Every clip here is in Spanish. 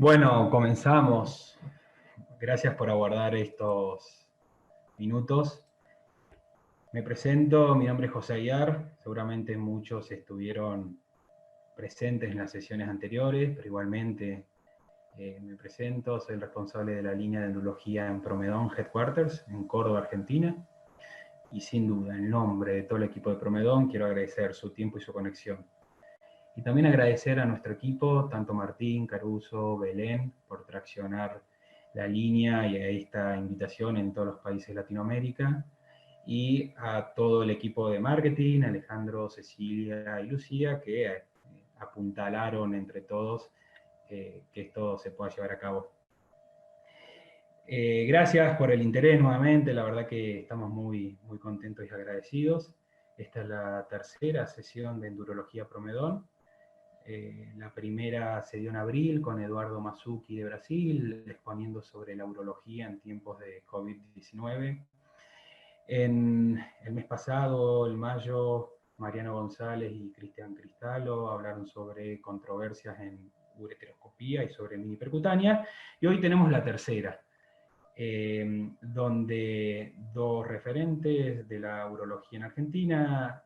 Bueno, comenzamos. Gracias por aguardar estos minutos. Me presento, mi nombre es José Aguiar. Seguramente muchos estuvieron presentes en las sesiones anteriores, pero igualmente me presento. Soy el responsable de la línea de endurología en Promedon Headquarters, en Córdoba, Argentina. Y sin duda, en nombre de todo el equipo de Promedon, quiero agradecer su tiempo y su conexión. Y también agradecer a nuestro equipo, tanto Martín, Caruso, Belén, por traccionar la línea y a esta invitación en todos los países de Latinoamérica. Y a todo el equipo de marketing, Alejandro, Cecilia y Lucía, que apuntalaron entre todos que esto se pueda llevar a cabo. Gracias por el interés nuevamente, la verdad que estamos muy contentos y agradecidos. Esta es la tercera sesión de Endurología Promedon. La primera se dio en abril con Eduardo Masucci de Brasil, exponiendo sobre la urología en tiempos de COVID-19. En el mes pasado, en mayo, Mariano González y Cristian Cristalo hablaron sobre controversias en ureteroscopía y sobre mini percutánea. Y hoy tenemos la tercera, donde dos referentes de la urología en Argentina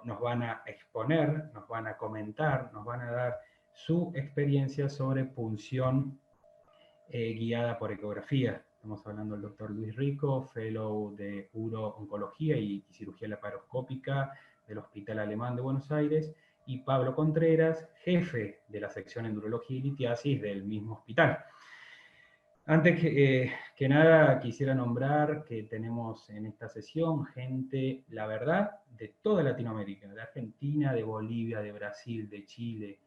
nos van a exponer, nos van a comentar, nos van a dar su experiencia sobre punción guiada por ecografía. Estamos hablando del doctor Luis Rico, fellow de uro-oncología y cirugía laparoscópica del Hospital Alemán de Buenos Aires, y Pablo Contreras, jefe de la sección en urología y litiasis del mismo hospital. Antes que nada, quisiera nombrar que tenemos en esta sesión gente, la verdad, de toda Latinoamérica, de Argentina, de Bolivia, de Brasil, de Chile,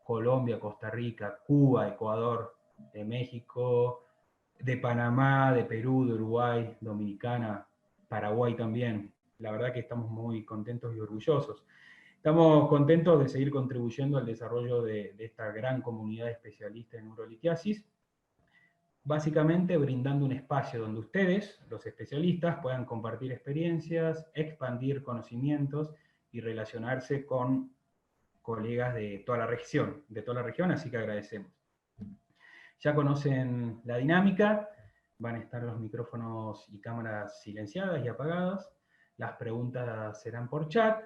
Colombia, Costa Rica, Cuba, Ecuador, de México, de Panamá, de Perú, de Uruguay, Dominicana, Paraguay también. La verdad que estamos muy contentos y orgullosos. Estamos contentos de seguir contribuyendo al desarrollo de esta gran comunidad de especialistas en urolitiasis, básicamente brindando un espacio donde ustedes, los especialistas, puedan compartir experiencias, expandir conocimientos y relacionarse con colegas de toda la región, así que agradecemos. Ya conocen la dinámica, van a estar los micrófonos y cámaras silenciadas y apagadas, las preguntas serán por chat,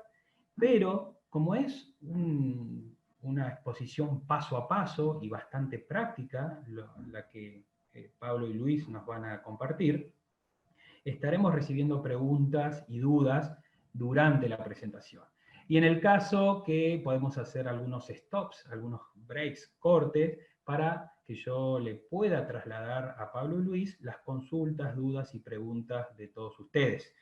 pero como es una exposición paso a paso y bastante práctica, la que Pablo y Luis nos van a compartir, estaremos recibiendo preguntas y dudas durante la presentación. Y en el caso que podemos hacer algunos stops, algunos breaks, cortes, para que yo le pueda trasladar a Pablo y Luis las consultas, dudas y preguntas de todos ustedes.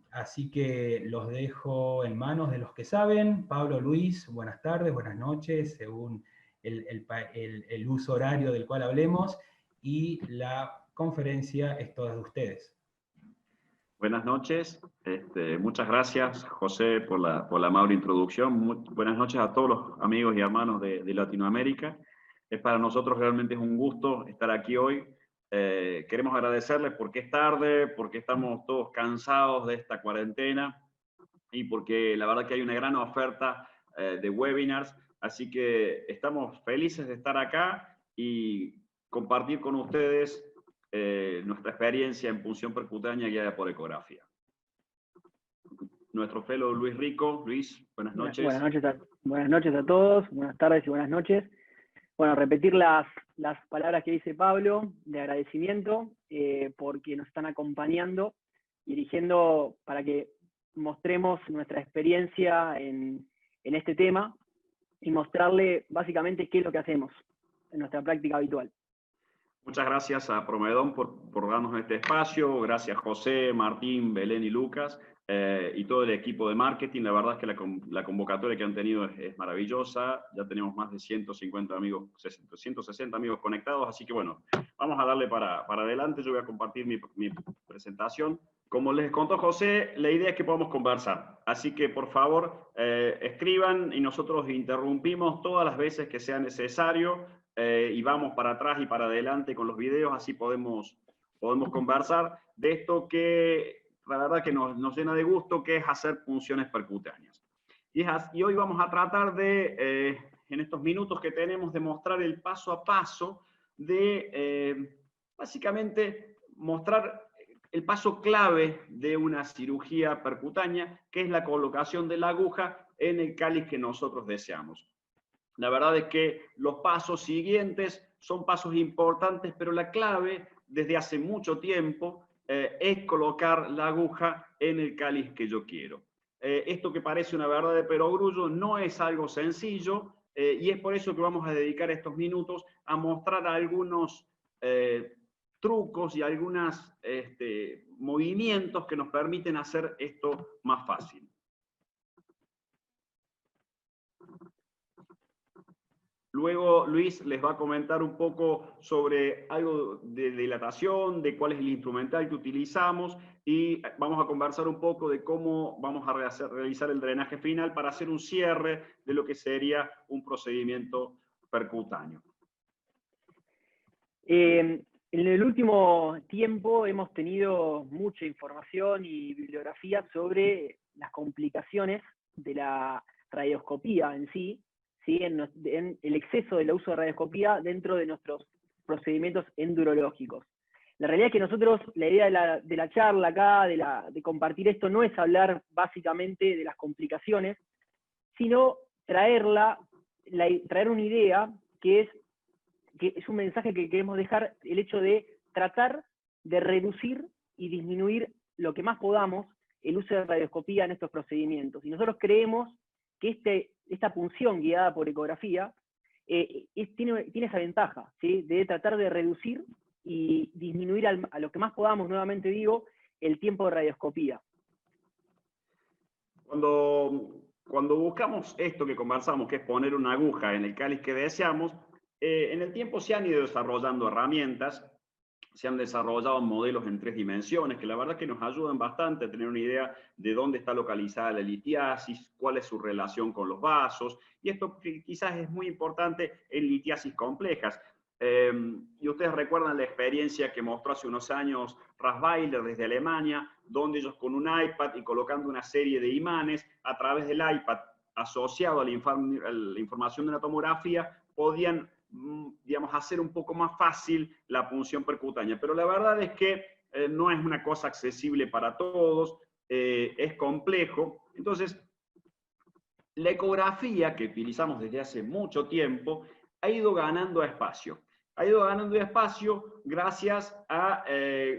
Así que los dejo en manos de los que saben. Pablo, Luis, buenas tardes, buenas noches, según el uso horario del cual hablemos, y la conferencia es toda de ustedes. Buenas noches, muchas gracias José por la amable introducción. Buenas noches a todos los amigos y hermanos de Latinoamérica. Para nosotros realmente es un gusto estar aquí hoy. Queremos agradecerles porque es tarde, porque estamos todos cansados de esta cuarentena y porque la verdad que hay una gran oferta de webinars, así que estamos felices de estar acá y compartir con ustedes nuestra experiencia en punción percutánea guiada por ecografía. Nuestro fellow Luis Rico. Luis, buenas noches. Buenas noches a todos, buenas tardes y buenas noches. Bueno, repetir las palabras que dice Pablo, de agradecimiento, porque nos están acompañando y dirigiendo para que mostremos nuestra experiencia en este tema y mostrarle básicamente qué es lo que hacemos en nuestra práctica habitual. Muchas gracias a Promedon por darnos este espacio. Gracias José, Martín, Belén y Lucas y todo el equipo de marketing. La verdad es que la convocatoria que han tenido es maravillosa. Ya tenemos más de 150 amigos, 160 amigos conectados. Así que bueno, vamos a darle para adelante. Yo voy a compartir mi presentación. Como les contó José, la idea es que podamos conversar. Así que por favor escriban y nosotros interrumpimos todas las veces que sea necesario. Y vamos para atrás y para adelante con los videos, así podemos conversar de esto que la verdad que nos llena de gusto, que es hacer punciones percutáneas. Y hoy vamos a tratar de en estos minutos que tenemos de mostrar el paso a paso de, básicamente, mostrar el paso clave de una cirugía percutánea, que es la colocación de la aguja en el cáliz que nosotros deseamos. La verdad es que los pasos siguientes son pasos importantes, pero la clave desde hace mucho tiempo es colocar la aguja en el cáliz que yo quiero. Esto que parece una verdad de perogrullo no es algo sencillo, y es por eso que vamos a dedicar estos minutos a mostrar algunos trucos y algunos movimientos que nos permiten hacer esto más fácil. Luego Luis les va a comentar un poco sobre algo de dilatación, de cuál es el instrumental que utilizamos, y vamos a conversar un poco de cómo vamos a realizar el drenaje final para hacer un cierre de lo que sería un procedimiento percutáneo. En el último tiempo hemos tenido mucha información y bibliografía sobre las complicaciones de la radioscopía en sí, en el exceso del uso de radioscopía dentro de nuestros procedimientos endurológicos. La realidad es que nosotros, la idea de la charla acá, de compartir esto, no es hablar básicamente de las complicaciones, sino traer una idea que es un mensaje que queremos dejar, el hecho de tratar de reducir y disminuir lo que más podamos el uso de radioscopía en estos procedimientos. Y nosotros creemos que esta punción guiada por ecografía tiene esa ventaja, ¿sí? De tratar de reducir y disminuir a lo que más podamos, nuevamente digo, el tiempo de radioscopía. Cuando buscamos esto que conversamos, que es poner una aguja en el cáliz que deseamos, en el tiempo se han ido desarrollando herramientas, se han desarrollado modelos en 3 dimensiones, que la verdad que nos ayudan bastante a tener una idea de dónde está localizada la litiasis, cuál es su relación con los vasos, y esto quizás es muy importante en litiasis complejas. Y ustedes recuerdan la experiencia que mostró hace unos años Rasweiler desde Alemania, donde ellos con un iPad y colocando una serie de imanes a través del iPad asociado a la información de una tomografía, podían, digamos, hacer un poco más fácil la punción percutánea. Pero la verdad es que no es una cosa accesible para todos, es complejo. Entonces, la ecografía que utilizamos desde hace mucho tiempo ha ido ganando espacio. Ha ido ganando espacio gracias a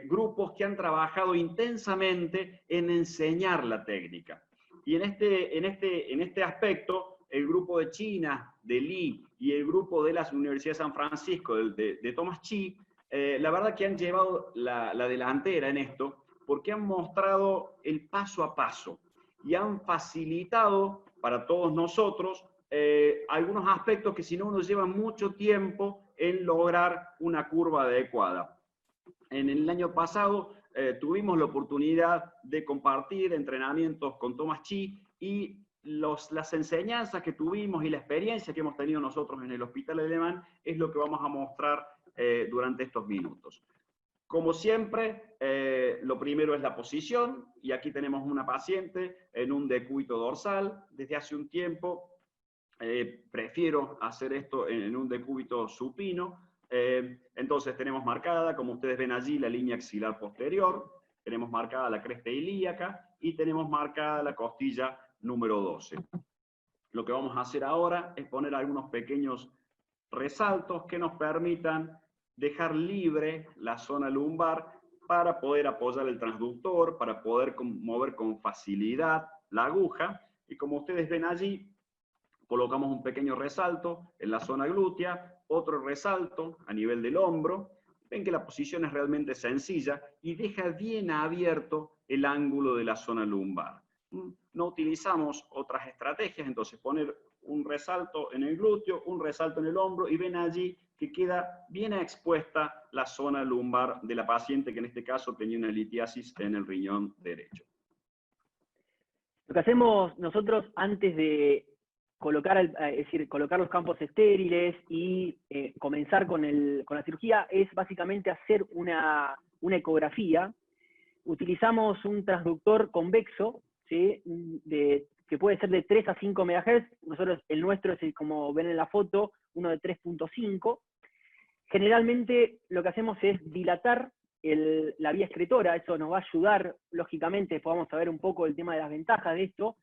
grupos que han trabajado intensamente en enseñar la técnica. Y en este aspecto, el grupo de China, de Lee, y el grupo de la Universidad de San Francisco, de Thomas Chi, la verdad que han llevado la delantera en esto, porque han mostrado el paso a paso y han facilitado para todos nosotros algunos aspectos que si no nos llevan mucho tiempo en lograr una curva adecuada. En el año pasado tuvimos la oportunidad de compartir entrenamientos con Thomas Chi, y las enseñanzas que tuvimos y la experiencia que hemos tenido nosotros en el Hospital Alemán es lo que vamos a mostrar durante estos minutos. Como siempre, lo primero es la posición, y aquí tenemos una paciente en un decúbito dorsal. Desde hace un tiempo prefiero hacer esto en un decúbito supino. Entonces tenemos marcada, como ustedes ven allí, la línea axilar posterior, tenemos marcada la cresta ilíaca y tenemos marcada la costilla número 12. Lo que vamos a hacer ahora es poner algunos pequeños resaltos que nos permitan dejar libre la zona lumbar para poder apoyar el transductor, para poder mover con facilidad la aguja. Y como ustedes ven allí, colocamos un pequeño resalto en la zona glútea, otro resalto a nivel del hombro. Ven que la posición es realmente sencilla y deja bien abierto el ángulo de la zona lumbar. No utilizamos otras estrategias, entonces poner un resalto en el glúteo, un resalto en el hombro, y ven allí que queda bien expuesta la zona lumbar de la paciente, que en este caso tenía una litiasis en el riñón derecho. Lo que hacemos nosotros antes de colocar los campos estériles y comenzar con la cirugía es básicamente hacer una ecografía. Utilizamos un transductor convexo, ¿sí? que puede ser de 3 a 5 MHz, nosotros el nuestro es, como ven en la foto, uno de 3.5. Generalmente lo que hacemos es dilatar la vía excretora, eso nos va a ayudar, lógicamente, después vamos a ver un poco el tema de las ventajas de esto,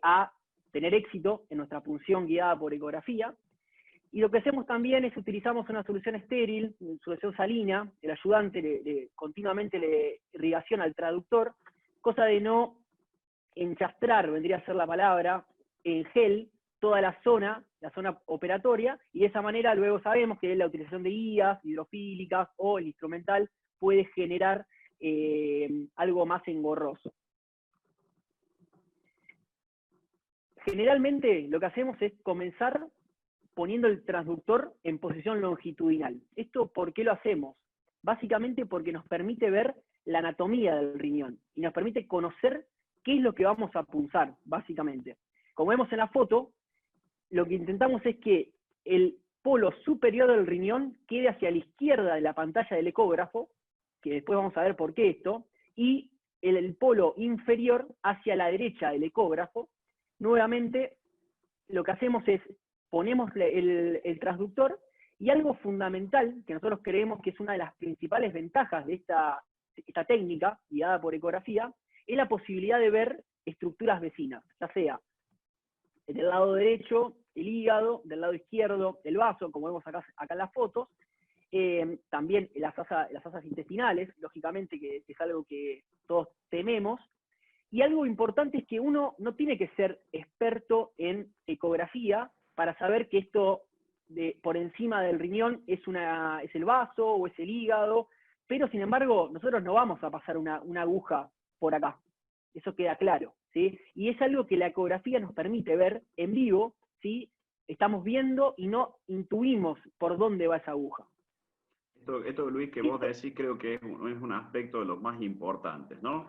a tener éxito en nuestra punción guiada por ecografía. Y lo que hacemos también es utilizamos una solución estéril, una solución salina, el ayudante continuamente le irrigación al traductor, cosa de no enchastrar, vendría a ser la palabra, en gel, toda la zona operatoria, y de esa manera luego sabemos que la utilización de guías hidrofílicas o el instrumental puede generar algo más engorroso. Generalmente lo que hacemos es comenzar poniendo el transductor en posición longitudinal. ¿Esto por qué lo hacemos? Básicamente porque nos permite ver la anatomía del riñón y nos permite conocer qué es lo que vamos a punzar, básicamente. Como vemos en la foto, lo que intentamos es que el polo superior del riñón quede hacia la izquierda de la pantalla del ecógrafo, que después vamos a ver por qué esto, y el polo inferior hacia la derecha del ecógrafo. Nuevamente, lo que hacemos es ponemos el transductor, y algo fundamental, que nosotros creemos que es una de las principales ventajas de esta técnica, guiada por ecografía, es la posibilidad de ver estructuras vecinas, ya sea del lado derecho, el hígado, del lado izquierdo, el vaso, como vemos acá en las fotos, también las asas intestinales, lógicamente que es algo que todos tememos. Y algo importante es que uno no tiene que ser experto en ecografía para saber que esto por encima del riñón es el vaso o es el hígado, pero sin embargo nosotros no vamos a pasar una aguja por acá, eso queda claro, ¿sí? Y es algo que la ecografía nos permite ver en vivo, ¿sí? Estamos viendo y no intuimos por dónde va esa aguja. Esto Luis, que vos decís, creo que es un aspecto de los más importantes, ¿no?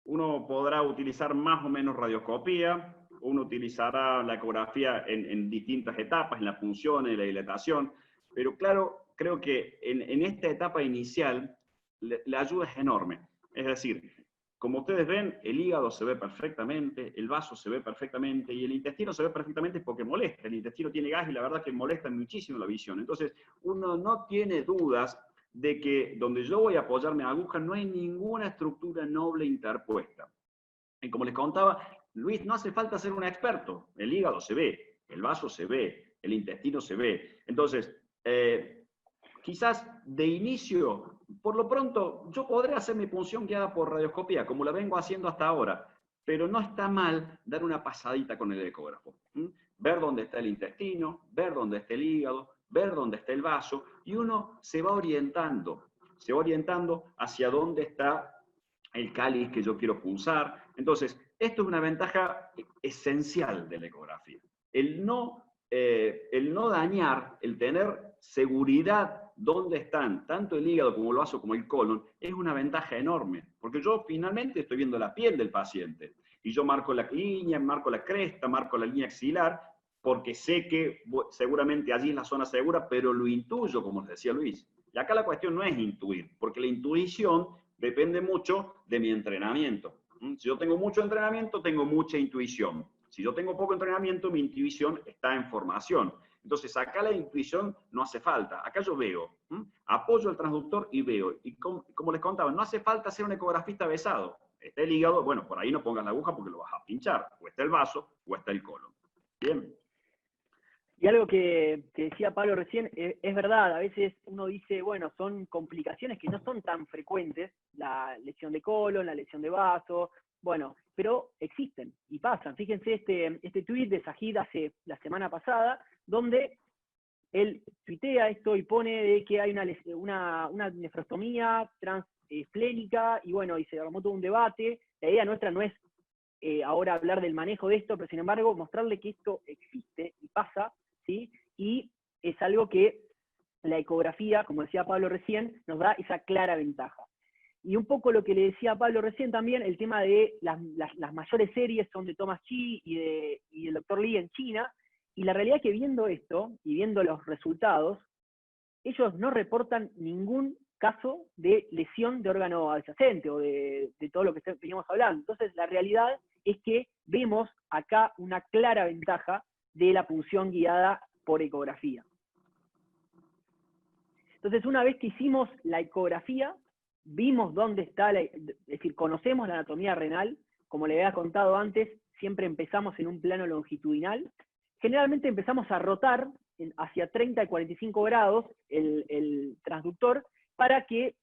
Uno podrá utilizar más o menos radioscopía, uno utilizará la ecografía en distintas etapas, en la punción, en la dilatación, pero claro, creo que en esta etapa inicial la ayuda es enorme. Es decir, como ustedes ven, el hígado se ve perfectamente, el vaso se ve perfectamente y el intestino se ve perfectamente porque molesta. El intestino tiene gas y la verdad que molesta muchísimo la visión. Entonces, uno no tiene dudas de que donde yo voy a apoyar mi aguja no hay ninguna estructura noble interpuesta. Y como les contaba, Luis, no hace falta ser un experto. El hígado se ve, el vaso se ve, el intestino se ve. Entonces, quizás de inicio, por lo pronto, yo podré hacer mi punción guiada por radioscopía, como la vengo haciendo hasta ahora, pero no está mal dar una pasadita con el ecógrafo. Ver dónde está el intestino, ver dónde está el hígado, ver dónde está el vaso, y uno se va orientando hacia dónde está el cáliz que yo quiero punzar. Entonces, esto es una ventaja esencial de la ecografía. El no dañar, el tener seguridad dónde están tanto el hígado como el vaso como el colon, es una ventaja enorme, porque yo finalmente estoy viendo la piel del paciente, y yo marco la línea, marco la cresta, marco la línea axilar, porque sé que seguramente allí es la zona segura, pero lo intuyo, como les decía Luis. Y acá la cuestión no es intuir, porque la intuición depende mucho de mi entrenamiento. Si yo tengo mucho entrenamiento, tengo mucha intuición. Si yo tengo poco entrenamiento, mi intuición está en formación. Entonces, acá la intuición no hace falta. Acá yo veo, apoyo el transductor y veo. Y como les contaba, no hace falta ser un ecografista avesado. Está el hígado, bueno, por ahí no pongas la aguja porque lo vas a pinchar. O está el vaso, o está el colon. Bien. Y algo que decía Pablo recién, es verdad, a veces uno dice, bueno, son complicaciones que no son tan frecuentes, la lesión de colon, la lesión de vaso, bueno, pero existen y pasan. Fíjense este tuit de Sajid hace la semana pasada, donde él tuitea esto y pone de que hay una nefrostomía transesplénica, y bueno, y se armó todo un debate. La idea nuestra no es ahora hablar del manejo de esto, pero sin embargo mostrarle que esto existe y pasa, ¿sí? Y es algo que la ecografía, como decía Pablo recién, nos da esa clara ventaja. Y un poco lo que le decía a Pablo recién también, el tema de las mayores series son de Thomas Chi y del Dr. Li en China, y la realidad es que viendo esto, y viendo los resultados, ellos no reportan ningún caso de lesión de órgano adyacente, o de todo lo que veníamos hablando. Entonces, la realidad es que vemos acá una clara ventaja de la punción guiada por ecografía. Entonces, una vez que hicimos la ecografía, vimos dónde está, es decir, conocemos la anatomía renal, como le había contado antes, siempre empezamos en un plano longitudinal. Generalmente empezamos a rotar hacia 30 y 45 grados el transductor para que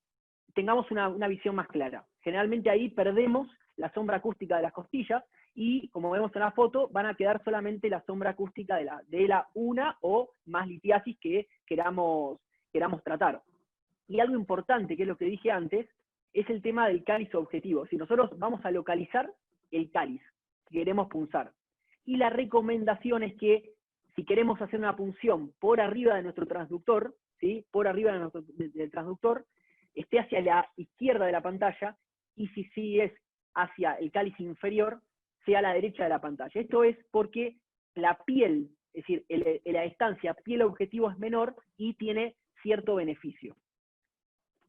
tengamos una visión más clara. Generalmente ahí perdemos la sombra acústica de las costillas y, como vemos en la foto, van a quedar solamente la sombra acústica de la una o más litiasis que queramos tratar. Y algo importante, que es lo que dije antes, es el tema del cáliz objetivo. Si nosotros vamos a localizar el cáliz que queremos punzar. Y la recomendación es que si queremos hacer una punción por arriba de nuestro transductor, ¿sí? Por arriba del transductor, esté hacia la izquierda de la pantalla, y si es hacia el cáliz inferior, sea a la derecha de la pantalla. Esto es porque la piel, es decir, la distancia piel objetivo es menor y tiene cierto beneficio.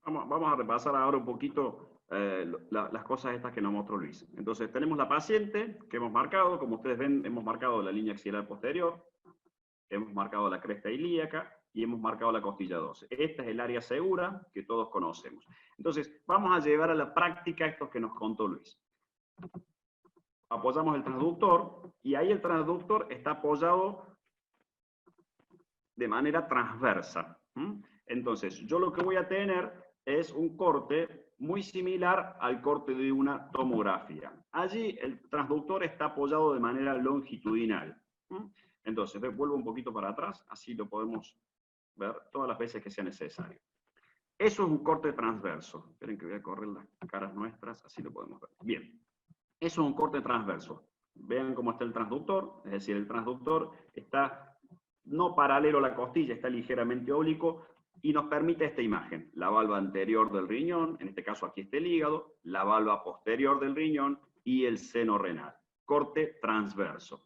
Vamos a repasar ahora un poquito las cosas estas que nos mostró Luis. Entonces, tenemos la paciente que hemos marcado. Como ustedes ven, hemos marcado la línea axilar posterior, hemos marcado la cresta ilíaca y hemos marcado la costilla 12. Esta es el área segura que todos conocemos. Entonces, vamos a llevar a la práctica estos que nos contó Luis. Apoyamos el transductor y ahí el transductor está apoyado de manera transversa. Entonces, yo lo que voy a tener es un corte muy similar al corte de una tomografía. Allí el transductor está apoyado de manera longitudinal. Entonces, vuelvo un poquito para atrás, así lo podemos ver todas las veces que sea necesario. Eso es un corte transverso. Esperen que voy a correr las caras nuestras, así lo podemos ver. Bien, eso es un corte transverso. Vean cómo está el transductor, es decir, el transductor está no paralelo a la costilla, está ligeramente oblicuo, y nos permite esta imagen: la valva anterior del riñón, en este caso aquí está el hígado, la valva posterior del riñón y el seno renal. Corte transverso.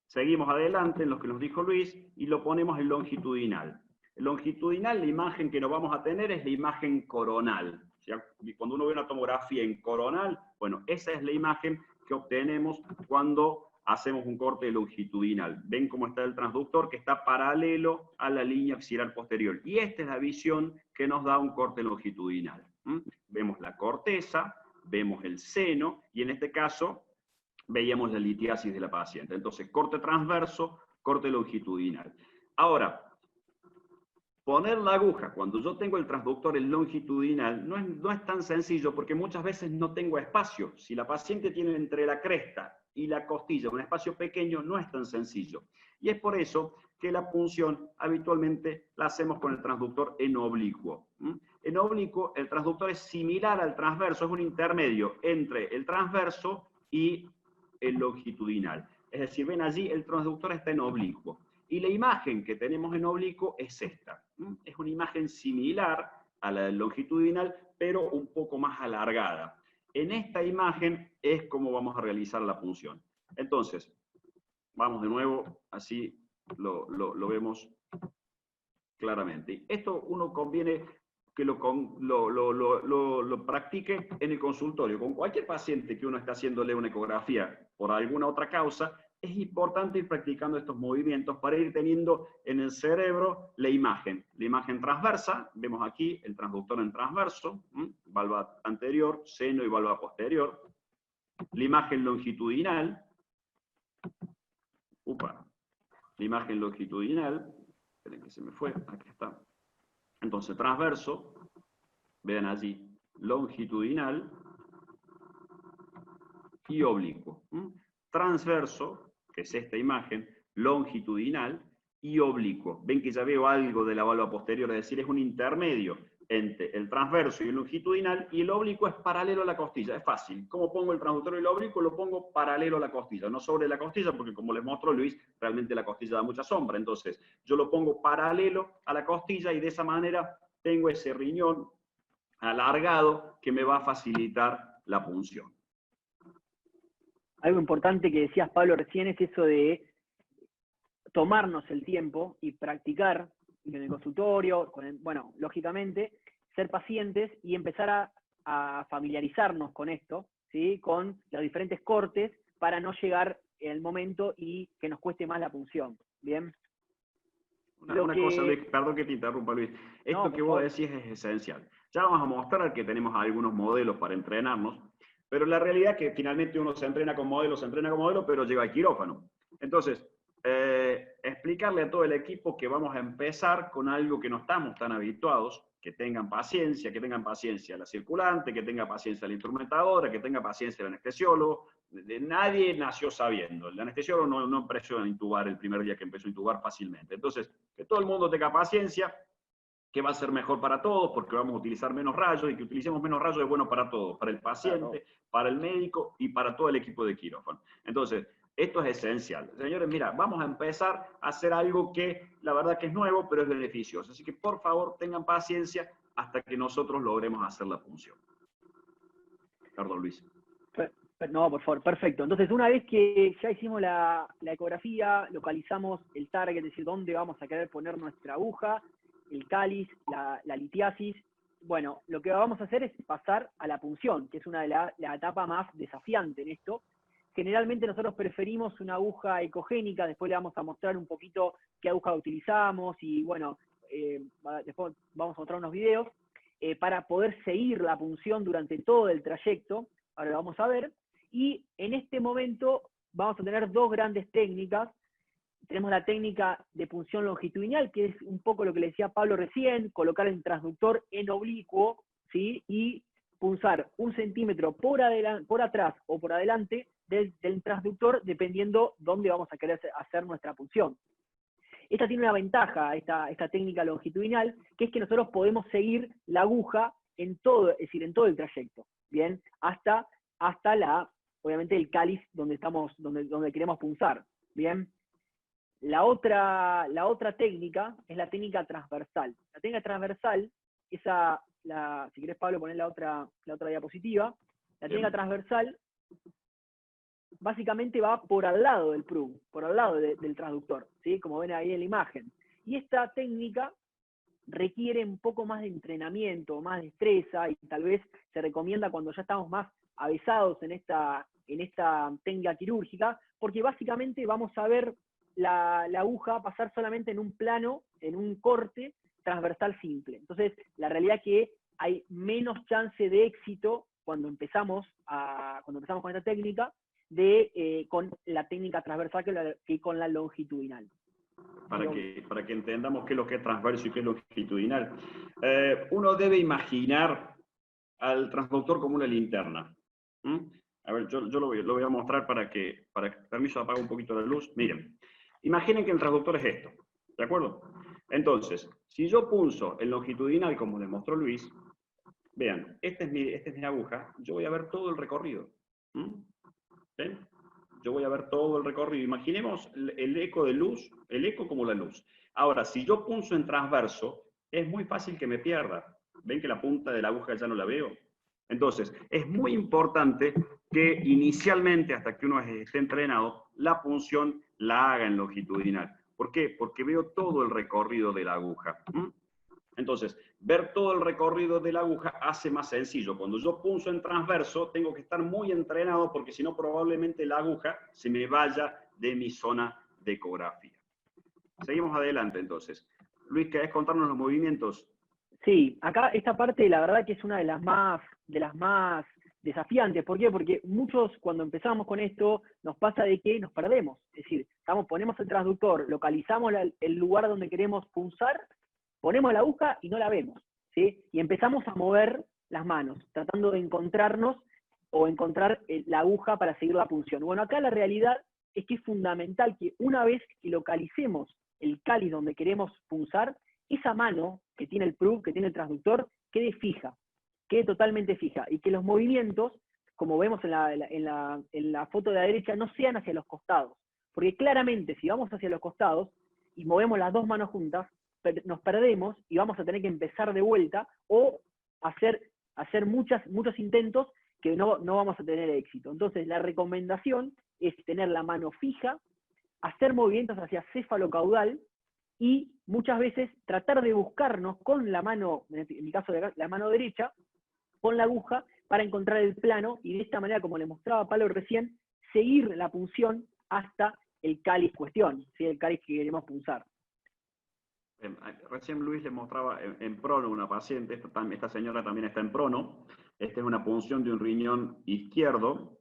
Seguimos adelante en lo que nos dijo Luis y lo ponemos en longitudinal. En longitudinal, la imagen que nos vamos a tener es la imagen coronal. Cuando uno ve una tomografía en coronal, bueno, esa es la imagen que obtenemos cuando hacemos un corte longitudinal. Ven cómo está el transductor, que está paralelo a la línea axilar posterior. Y esta es la visión que nos da un corte longitudinal. Vemos la corteza, vemos el seno, y en este caso veíamos la litiasis de la paciente. Entonces, corte transverso, corte longitudinal. Ahora, poner la aguja cuando yo tengo el transductor en longitudinal no es tan sencillo, porque muchas veces no tengo espacio. Si la paciente tiene entre la cresta y la costilla un espacio pequeño, no es tan sencillo. Y es por eso que la punción habitualmente la hacemos con el transductor en oblicuo. En oblicuo, el transductor es similar al transverso, es un intermedio entre el transverso y el longitudinal. Es decir, ven allí, el transductor está en oblicuo. Y la imagen que tenemos en oblicuo es esta. Es una imagen similar a la del longitudinal, pero un poco más alargada. En esta imagen es como vamos a realizar la punción. Entonces, vamos de nuevo, así lo vemos claramente. Esto uno conviene que lo practique en el consultorio. Con cualquier paciente que uno está haciéndole una ecografía por alguna otra causa, es importante ir practicando estos movimientos para ir teniendo en el cerebro la imagen transversa. Vemos aquí el transductor en transverso, valva anterior, seno y valva posterior. La imagen longitudinal. La imagen longitudinal. Esperen que se me fue, aquí está. Entonces, transverso, vean allí, longitudinal y oblicuo. Transverso, que es esta imagen, longitudinal y oblicuo. Ven que ya veo algo de la valva posterior, es decir, es un intermedio entre el transverso y el longitudinal, y el oblicuo es paralelo a la costilla. Es fácil. ¿Cómo pongo el transductor y el oblicuo? Lo pongo paralelo a la costilla, no sobre la costilla, porque como les mostró Luis, realmente la costilla da mucha sombra. Entonces, yo lo pongo paralelo a la costilla y de esa manera tengo ese riñón alargado que me va a facilitar la punción. Algo importante que decías, Pablo, recién es eso de tomarnos el tiempo y practicar en el consultorio, bueno, lógicamente, ser pacientes y empezar a familiarizarnos con esto, ¿sí? Con los diferentes cortes, para no llegar en el momento y que nos cueste más la punción. ¿Bien? Una cosa, Luis, perdón que te interrumpa, Luis. Esto No, que vos decís es esencial. Ya vamos a mostrar que tenemos algunos modelos para entrenarnos, pero la realidad es que finalmente uno se entrena con modelos, pero llega al quirófano. Entonces, explicarle a todo el equipo que vamos a empezar con algo que no estamos tan habituados, que tengan paciencia la circulante, que tenga paciencia la instrumentadora, que tenga paciencia el anestesiólogo. Nadie nació sabiendo. El anestesiólogo no empezó a intubar el primer día que empezó a intubar fácilmente. Entonces, que todo el mundo tenga paciencia, que va a ser mejor para todos porque vamos a utilizar menos rayos, y que utilicemos menos rayos es bueno para todos, para el paciente, para el médico y para todo el equipo de quirófano. Entonces, esto es esencial. Señores, mira, vamos a empezar a hacer algo que la verdad que es nuevo, pero es beneficioso. Así que por favor tengan paciencia hasta que nosotros logremos hacer la punción. Perdón, Luis. No, por favor, perfecto. Entonces, una vez que ya hicimos la ecografía, localizamos el target, es decir, dónde vamos a querer poner nuestra aguja, el cáliz, la litiasis, bueno, lo que vamos a hacer es pasar a la punción, que es una de la etapa más desafiante en esto. Generalmente nosotros preferimos una aguja ecogénica, después le vamos a mostrar un poquito qué aguja utilizamos y bueno, después vamos a mostrar unos videos para poder seguir la punción durante todo el trayecto. Ahora lo vamos a ver. Y en este momento vamos a tener dos grandes técnicas. Tenemos la técnica de punción longitudinal, que es un poco lo que le decía Pablo recién, colocar el transductor en oblicuo, ¿sí? Y punzar 1 centímetro por atrás o por adelante del transductor, dependiendo dónde vamos a querer hacer nuestra punción. Esta tiene una ventaja, esta técnica longitudinal, que es que nosotros podemos seguir la aguja en todo, es decir, en todo el trayecto, ¿bien? Hasta obviamente el cáliz donde queremos punzar, ¿bien? La otra técnica es la técnica transversal. La técnica transversal, si querés, Pablo, poner la otra diapositiva. La técnica transversal básicamente va por al lado del PRUG, por al lado del transductor, ¿sí? Como ven ahí en la imagen. Y esta técnica requiere un poco más de entrenamiento, más destreza, y tal vez se recomienda cuando ya estamos más avesados en esta técnica quirúrgica, porque básicamente vamos a ver la aguja pasar solamente en un plano, en un corte transversal simple. Entonces, la realidad es que hay menos chance de éxito cuando empezamos con esta técnica con la técnica transversal que con la longitudinal. Para que entendamos qué es lo que es transverso y qué es longitudinal. Uno debe imaginar al transductor como una linterna. A ver, yo lo voy a mostrar permiso, apago un poquito la luz. Miren, imaginen que el transductor es esto, ¿de acuerdo? Entonces, si yo punzo el longitudinal, como le mostró Luis, vean, esta es mi aguja, yo voy a ver todo el recorrido. ¿Ven? Yo voy a ver todo el recorrido. Imaginemos el eco de luz, el eco como la luz. Ahora, si yo punzo en transverso, es muy fácil que me pierda. ¿Ven que la punta de la aguja ya no la veo? Entonces, es muy importante que inicialmente, hasta que uno esté entrenado, la punción la haga en longitudinal. ¿Por qué? Porque veo todo el recorrido de la aguja. Entonces, ver todo el recorrido de la aguja hace más sencillo. Cuando yo punzo en transverso, tengo que estar muy entrenado porque si no, probablemente la aguja se me vaya de mi zona de ecografía. Seguimos adelante, entonces. Luis, ¿querés contarnos los movimientos? Sí, acá esta parte la verdad que es una de las más desafiantes. ¿Por qué? Porque muchos cuando empezamos con esto nos pasa de que nos perdemos. Es decir, ponemos el transductor, localizamos el lugar donde queremos punzar, ponemos la aguja y no la vemos, ¿sí? Y empezamos a mover las manos, tratando de encontrarnos o encontrar la aguja para seguir la punción. Bueno, acá la realidad es que es fundamental que una vez que localicemos el cáliz donde queremos punzar, esa mano que tiene el PRUG, que tiene el transductor, quede fija, quede totalmente fija, y que los movimientos, como vemos en la foto de la derecha, no sean hacia los costados. Porque claramente, si vamos hacia los costados y movemos las dos manos juntas, nos perdemos y vamos a tener que empezar de vuelta o hacer muchos intentos que no vamos a tener éxito. Entonces, la recomendación es tener la mano fija, hacer movimientos hacia céfalo-caudal y muchas veces tratar de buscarnos con la mano, en mi caso la mano derecha, con la aguja para encontrar el plano y de esta manera, como le mostraba Pablo recién, seguir la punción hasta el cáliz cuestión, ¿sí? El cáliz que queremos punzar. Recién Luis le mostraba en prono una paciente, esta señora también está en prono. Esta es una punción de un riñón izquierdo.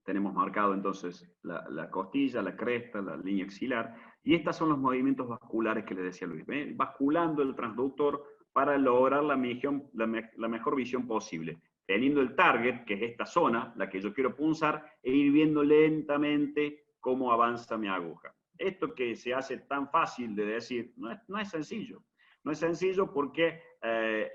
Tenemos marcado entonces la costilla, la cresta, la línea axilar. Y estos son los movimientos vasculares que le decía Luis. ¿Ve? Basculando el transductor para lograr la mejor visión posible. Teniendo el target, que es esta zona, la que yo quiero punzar, e ir viendo lentamente cómo avanza mi aguja. Esto que se hace tan fácil de decir, no es sencillo. No es sencillo porque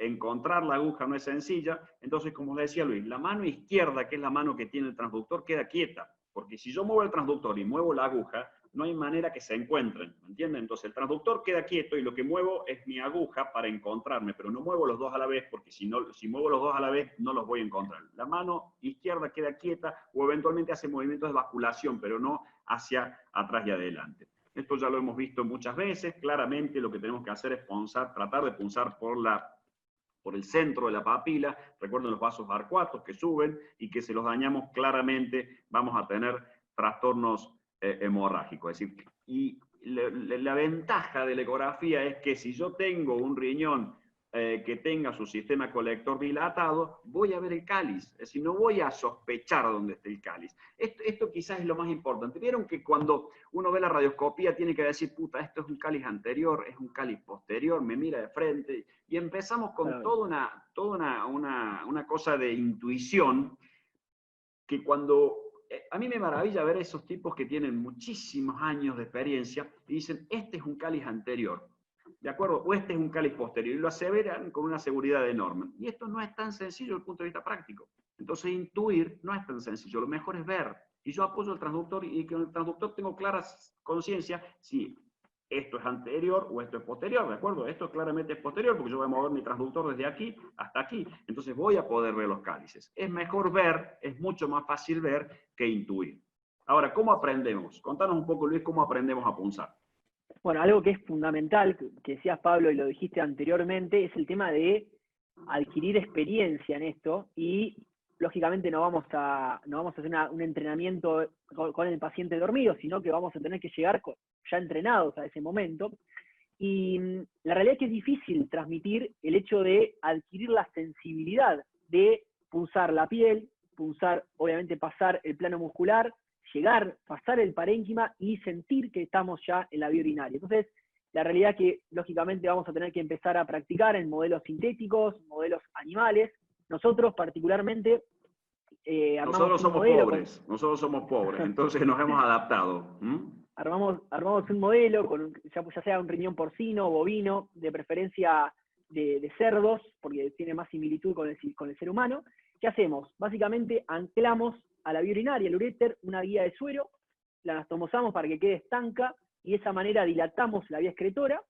encontrar la aguja no es sencilla. Entonces, como decía Luis, la mano izquierda, que es la mano que tiene el transductor, queda quieta. Porque si yo muevo el transductor y muevo la aguja, no hay manera que se encuentren, ¿me entienden? Entonces el transductor queda quieto y lo que muevo es mi aguja para encontrarme, pero no muevo los dos a la vez, porque si muevo los dos a la vez no los voy a encontrar. La mano izquierda queda quieta o eventualmente hace movimientos de basculación, pero no hacia atrás y adelante. Esto ya lo hemos visto muchas veces. Claramente lo que tenemos que hacer es tratar de punzar por el centro de la papila. Recuerden los vasos arcuatos que suben y que si los dañamos claramente vamos a tener trastornos hemorrágicos. Es decir, y la ventaja de la ecografía es que si yo tengo un riñón que tenga su sistema colector dilatado, voy a ver el cáliz. Es decir, no voy a sospechar dónde está el cáliz. Esto quizás es lo más importante. Vieron que cuando uno ve la radioscopía tiene que decir, puta, esto es un cáliz anterior, es un cáliz posterior, me mira de frente. Y empezamos con toda una cosa de intuición que cuando... A mí me maravilla ver esos tipos que tienen muchísimos años de experiencia y dicen, este es un cáliz anterior, ¿de acuerdo? O este es un cáliz posterior, y lo aseveran con una seguridad enorme. Y esto no es tan sencillo desde el punto de vista práctico. Entonces, intuir no es tan sencillo, lo mejor es ver. Y yo apoyo el transductor y con el transductor tengo clara conciencia si esto es anterior o esto es posterior, ¿de acuerdo? Esto claramente es posterior porque yo voy a mover mi transductor desde aquí hasta aquí. Entonces voy a poder ver los cálices. Es mejor ver, es mucho más fácil ver que intuir. Ahora, ¿cómo aprendemos? Contanos un poco, Luis, cómo aprendemos a punzar. Bueno, algo que es fundamental, que decías Pablo y lo dijiste anteriormente, es el tema de adquirir experiencia en esto y lógicamente no vamos a hacer un entrenamiento con el paciente dormido, sino que vamos a tener que llegar ya entrenados a ese momento. Y la realidad es que es difícil transmitir el hecho de adquirir la sensibilidad de punzar la piel, punzar, obviamente pasar el plano muscular, pasar el parénquima y sentir que estamos ya en la vía urinaria. Entonces, la realidad es que lógicamente vamos a tener que empezar a practicar en modelos sintéticos, modelos animales. Nosotros particularmente nosotros somos pobres, entonces nos hemos adaptado. Armamos un modelo, ya sea un riñón porcino, bovino, de preferencia de cerdos, porque tiene más similitud con el ser humano. ¿Qué hacemos? Básicamente anclamos a la vía urinaria, el uréter, una guía de suero, la anastomosamos para que quede estanca, y de esa manera dilatamos la vía excretora.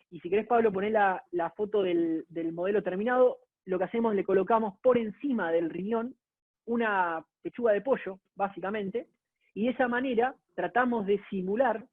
Y si querés, Pablo, poner la foto del modelo terminado, lo que hacemos, le colocamos por encima del riñón una pechuga de pollo, básicamente, y de esa manera tratamos de simular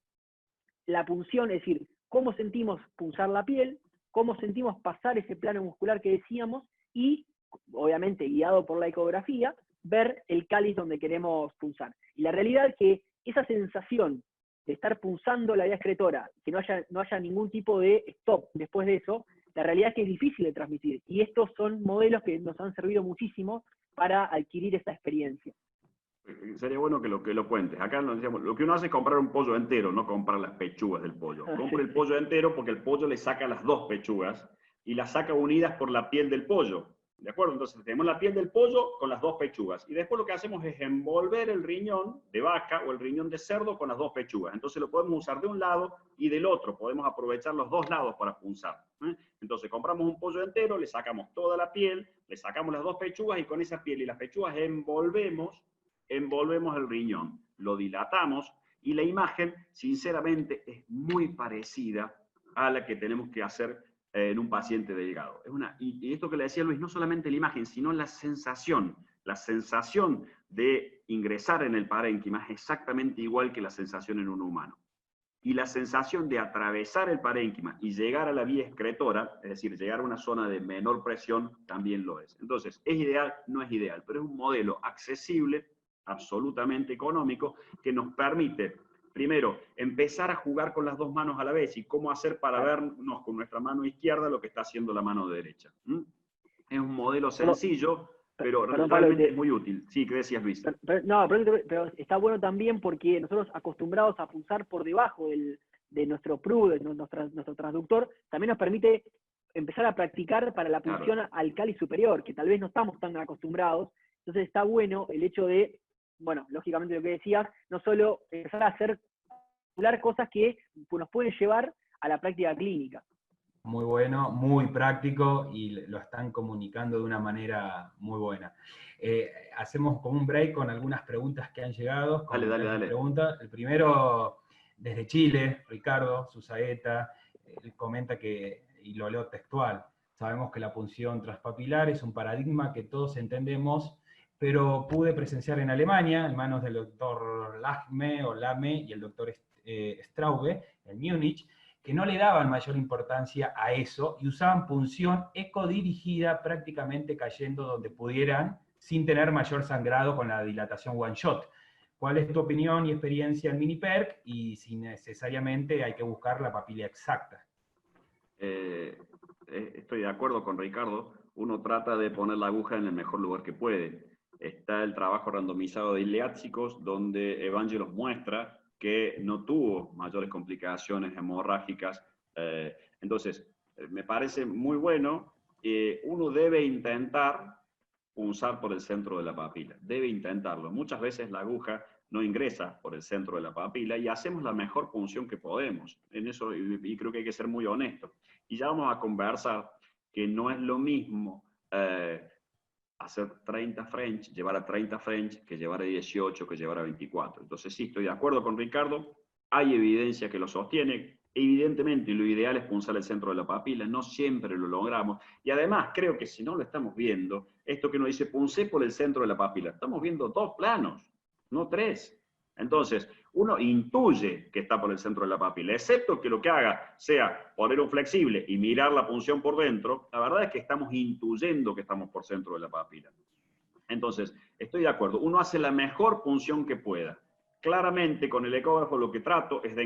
la punción, es decir, cómo sentimos punzar la piel, cómo sentimos pasar ese plano muscular que decíamos, y, obviamente, guiado por la ecografía, ver el cáliz donde queremos punzar. Y la realidad es que esa sensación de estar punzando la vía excretora, que no haya ningún tipo de stop después de eso, la realidad es que es difícil de transmitir. Y estos son modelos que nos han servido muchísimo para adquirir esa experiencia. Sería bueno que lo cuentes. Acá nos decíamos, lo que uno hace es comprar un pollo entero, no comprar las pechugas del pollo. Compra el pollo entero porque el pollo le saca las dos pechugas y las saca unidas por la piel del pollo. ¿De acuerdo? Entonces tenemos la piel del pollo con las dos pechugas. Y después lo que hacemos es envolver el riñón de vaca o el riñón de cerdo con las dos pechugas. Entonces lo podemos usar de un lado y del otro. Podemos aprovechar los dos lados para punzar. Entonces compramos un pollo entero, le sacamos toda la piel, le sacamos las dos pechugas y con esa piel y las pechugas envolvemos el riñón. Lo dilatamos y la imagen, sinceramente, es muy parecida a la que tenemos que hacer en un paciente delgado. Y esto que le decía Luis, no solamente la imagen, sino la sensación de ingresar en el parénquima es exactamente igual que la sensación en un humano. Y la sensación de atravesar el parénquima y llegar a la vía excretora, es decir, llegar a una zona de menor presión, también lo es. Entonces, ¿es ideal? No es ideal, pero es un modelo accesible absolutamente económico que nos permite, primero, empezar a jugar con las dos manos a la vez y cómo hacer para vernos con nuestra mano izquierda lo que está haciendo la mano derecha. Es un modelo sencillo, pero Perdón, realmente Pablo, es muy útil. Sí, ¿qué decías, Luis? pero está bueno también porque nosotros acostumbrados a pulsar por debajo de nuestro PRU, de nuestro transductor, también nos permite empezar a practicar para la punción al cáliz superior, que tal vez no estamos tan acostumbrados. Entonces está bueno el hecho de, bueno, lógicamente lo que decías, no solo empezar a hacer cosas que nos pueden llevar a la práctica clínica. Muy bueno, muy práctico y lo están comunicando de una manera muy buena. Hacemos como un break con algunas preguntas que han llegado. Dale. Pregunta. El primero, desde Chile, Ricardo Susaeta, él comenta que, y lo leo textual, sabemos que la punción transpapilar es un paradigma que todos entendemos, pero pude presenciar en Alemania, en manos del doctor Lame y el doctor Straube, en Múnich, que no le daban mayor importancia a eso y usaban punción ecodirigida, prácticamente cayendo donde pudieran, sin tener mayor sangrado con la dilatación one shot. ¿Cuál es tu opinión y experiencia en mini-PERC? Y si necesariamente hay que buscar la papila exacta. Estoy de acuerdo con Ricardo. Uno trata de poner la aguja en el mejor lugar que puede. Está el trabajo randomizado de ileácicos, donde Evangelos muestra que no tuvo mayores complicaciones hemorrágicas. Entonces, me parece muy bueno. Uno debe intentar punzar por el centro de la papila. Debe intentarlo. Muchas veces la aguja no ingresa por el centro de la papila y hacemos la mejor punción que podemos. En eso, y creo que hay que ser muy honesto. Y ya vamos a conversar que no es lo mismo hacer 30 French, llevar a 30 French, que llevar a 18, que llevar a 24. Entonces sí, estoy de acuerdo con Ricardo, hay evidencia que lo sostiene, evidentemente lo ideal es punzar el centro de la papila, no siempre lo logramos, y además creo que si no lo estamos viendo, esto que nos dice puncé por el centro de la papila, estamos viendo 2 planos, no 3. Entonces, uno intuye que está por el centro de la papila, excepto que lo que haga sea poner un flexible y mirar la punción por dentro, la verdad es que estamos intuyendo que estamos por centro de la papila. Entonces, estoy de acuerdo, uno hace la mejor punción que pueda. Claramente, con el ecógrafo lo que trato es de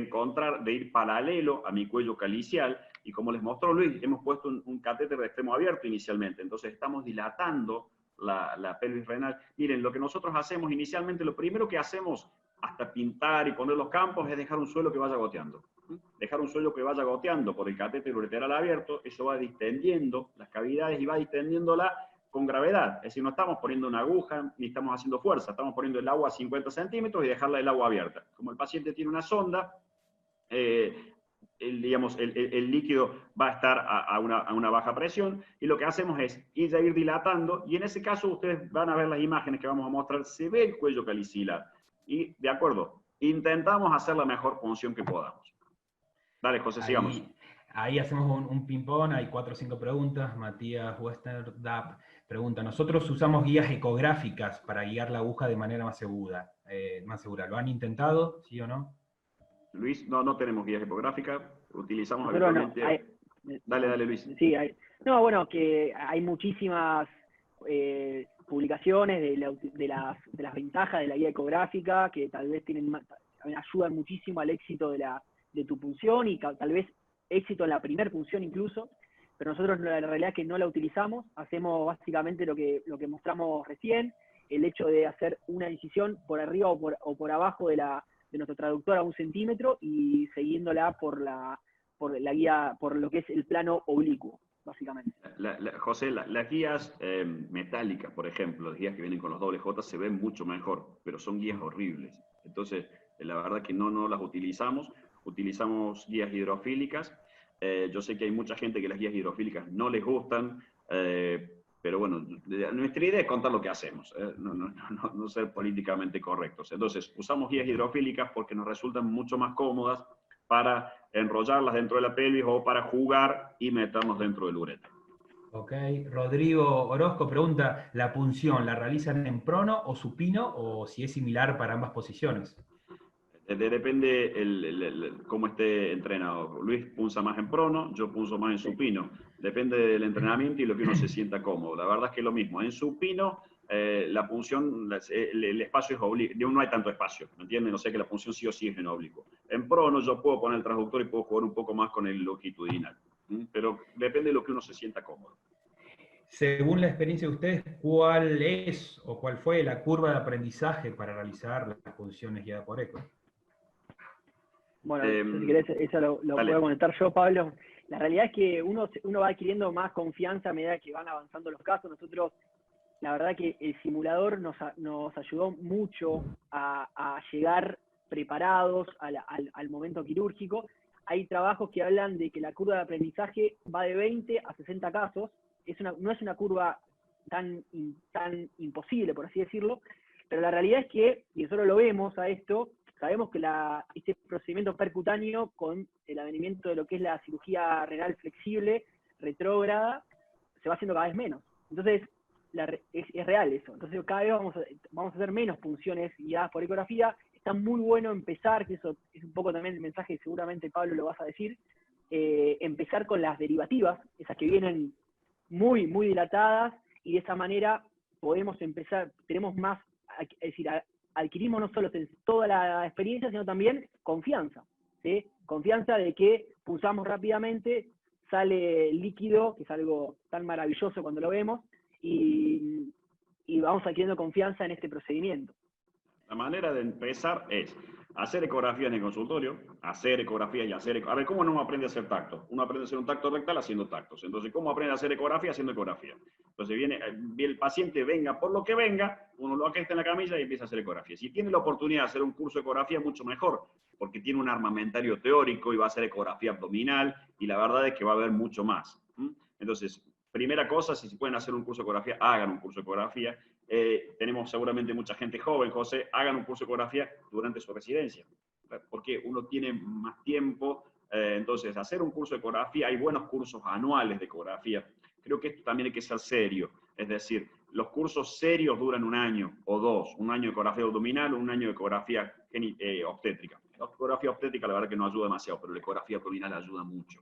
ir paralelo a mi cuello calicial, y como les mostró Luis, hemos puesto un catéter de extremo abierto inicialmente, entonces estamos dilatando la pelvis renal. Miren, lo que nosotros hacemos inicialmente, lo primero que hacemos hasta pintar y poner los campos es dejar un suelo que vaya goteando. Dejar un suelo que vaya goteando por el catéter ureteral abierto, eso va distendiendo las cavidades y va distendiéndola con gravedad. Es decir, no estamos poniendo una aguja ni estamos haciendo fuerza, estamos poniendo el agua a 50 centímetros y dejarla el agua abierta. Como el paciente tiene una sonda, el líquido va a estar a una baja presión, y lo que hacemos es ir dilatando, y en ese caso ustedes van a ver las imágenes que vamos a mostrar, se ve el cuello calicilar. Y, de acuerdo, intentamos hacer la mejor punción que podamos. Dale, José, sigamos. Ahí hacemos un ping-pong, hay 4 o 5 preguntas. Matías Westerdap pregunta, nosotros usamos guías ecográficas para guiar la aguja de manera más segura. ¿Lo han intentado, sí o no? Luis, no tenemos guías ecográficas, utilizamos habitualmente... Dale, Luis. Sí, bueno, que hay muchísimas publicaciones de las ventajas de la guía ecográfica, que tal vez ayudan muchísimo al éxito de tu punción, y tal vez éxito en la primera punción incluso, pero nosotros la realidad es que no la utilizamos, hacemos básicamente lo que mostramos recién, el hecho de hacer una incisión por arriba o por abajo de nuestro traductor a 1 centímetro y siguiéndola por la guía, por lo que es el plano oblicuo, básicamente. José, las guías metálicas, por ejemplo, las guías que vienen con los doble J se ven mucho mejor, pero son guías horribles. Entonces, la verdad que no las utilizamos guías hidrofílicas. Yo sé que hay mucha gente que las guías hidrofílicas no les gustan, pero bueno, nuestra idea es contar lo que hacemos, no ser políticamente correctos. Entonces, usamos guías hidrofílicas porque nos resultan mucho más cómodas para enrollarlas dentro de la pelvis o para jugar y meternos dentro del ureter. Ok, Rodrigo Orozco pregunta, ¿la punción la realizan en prono o supino, o si es similar para ambas posiciones? Depende cómo esté entrenado. Luis punza más en prono, yo punzo más en supino. Depende del entrenamiento y lo que uno se sienta cómodo. La verdad es que es lo mismo. En supino la punción, el espacio es oblicuo, no hay tanto espacio, ¿me entienden? O sea que la punción sí o sí es en oblicuo. En prono yo puedo poner el transductor y puedo jugar un poco más con el longitudinal, pero depende de lo que uno se sienta cómodo. Según la experiencia de ustedes, ¿cuál es o cuál fue la curva de aprendizaje para realizar las funciones guiadas por eco? Bueno, si querés, eso lo puedo comentar yo, Pablo. La realidad es que uno va adquiriendo más confianza a medida que van avanzando los casos. Nosotros, la verdad que el simulador nos ayudó mucho a llegar preparados al momento quirúrgico. Hay trabajos que hablan de que la curva de aprendizaje va de 20 a 60 casos. No es una curva tan imposible, por así decirlo, pero la realidad es que, y nosotros lo vemos a esto, sabemos que este procedimiento percutáneo con el advenimiento de lo que es la cirugía renal flexible, retrógrada, se va haciendo cada vez menos. Entonces, es real eso. Entonces, cada vez vamos a hacer menos punciones guiadas por ecografía. Está muy bueno empezar, que eso es un poco también el mensaje, seguramente Pablo lo vas a decir, empezar con las derivativas, esas que vienen muy, muy dilatadas, y de esa manera podemos empezar, tenemos más, es decir, adquirimos no solo toda la experiencia, sino también confianza, ¿sí? Confianza de que pulsamos rápidamente, sale líquido, que es algo tan maravilloso cuando lo vemos, y vamos adquiriendo confianza en este procedimiento. La manera de empezar es hacer ecografía en el consultorio, hacer ecografía y hacer ecografía. A ver, ¿cómo uno aprende a hacer tacto? Uno aprende a hacer un tacto rectal haciendo tactos. Entonces, ¿cómo aprende a hacer ecografía? Haciendo ecografía. Entonces, viene el paciente, venga por lo que venga, uno lo aquesta en la camilla y empieza a hacer ecografía. Si tiene la oportunidad de hacer un curso de ecografía, mucho mejor, porque tiene un armamentario teórico y va a hacer ecografía abdominal, y la verdad es que va a haber mucho más. Entonces, primera cosa, si pueden hacer un curso de ecografía, hagan un curso de ecografía. Tenemos seguramente mucha gente joven, José, hagan un curso de ecografía durante su residencia, porque uno tiene más tiempo, entonces hacer un curso de ecografía, hay buenos cursos anuales de ecografía, creo que esto también hay que ser serio, es decir, los cursos serios duran 1 año o 2, 1 año de ecografía abdominal, 1 año de ecografía obstétrica. La ecografía obstétrica la verdad que no ayuda demasiado, pero la ecografía abdominal ayuda mucho,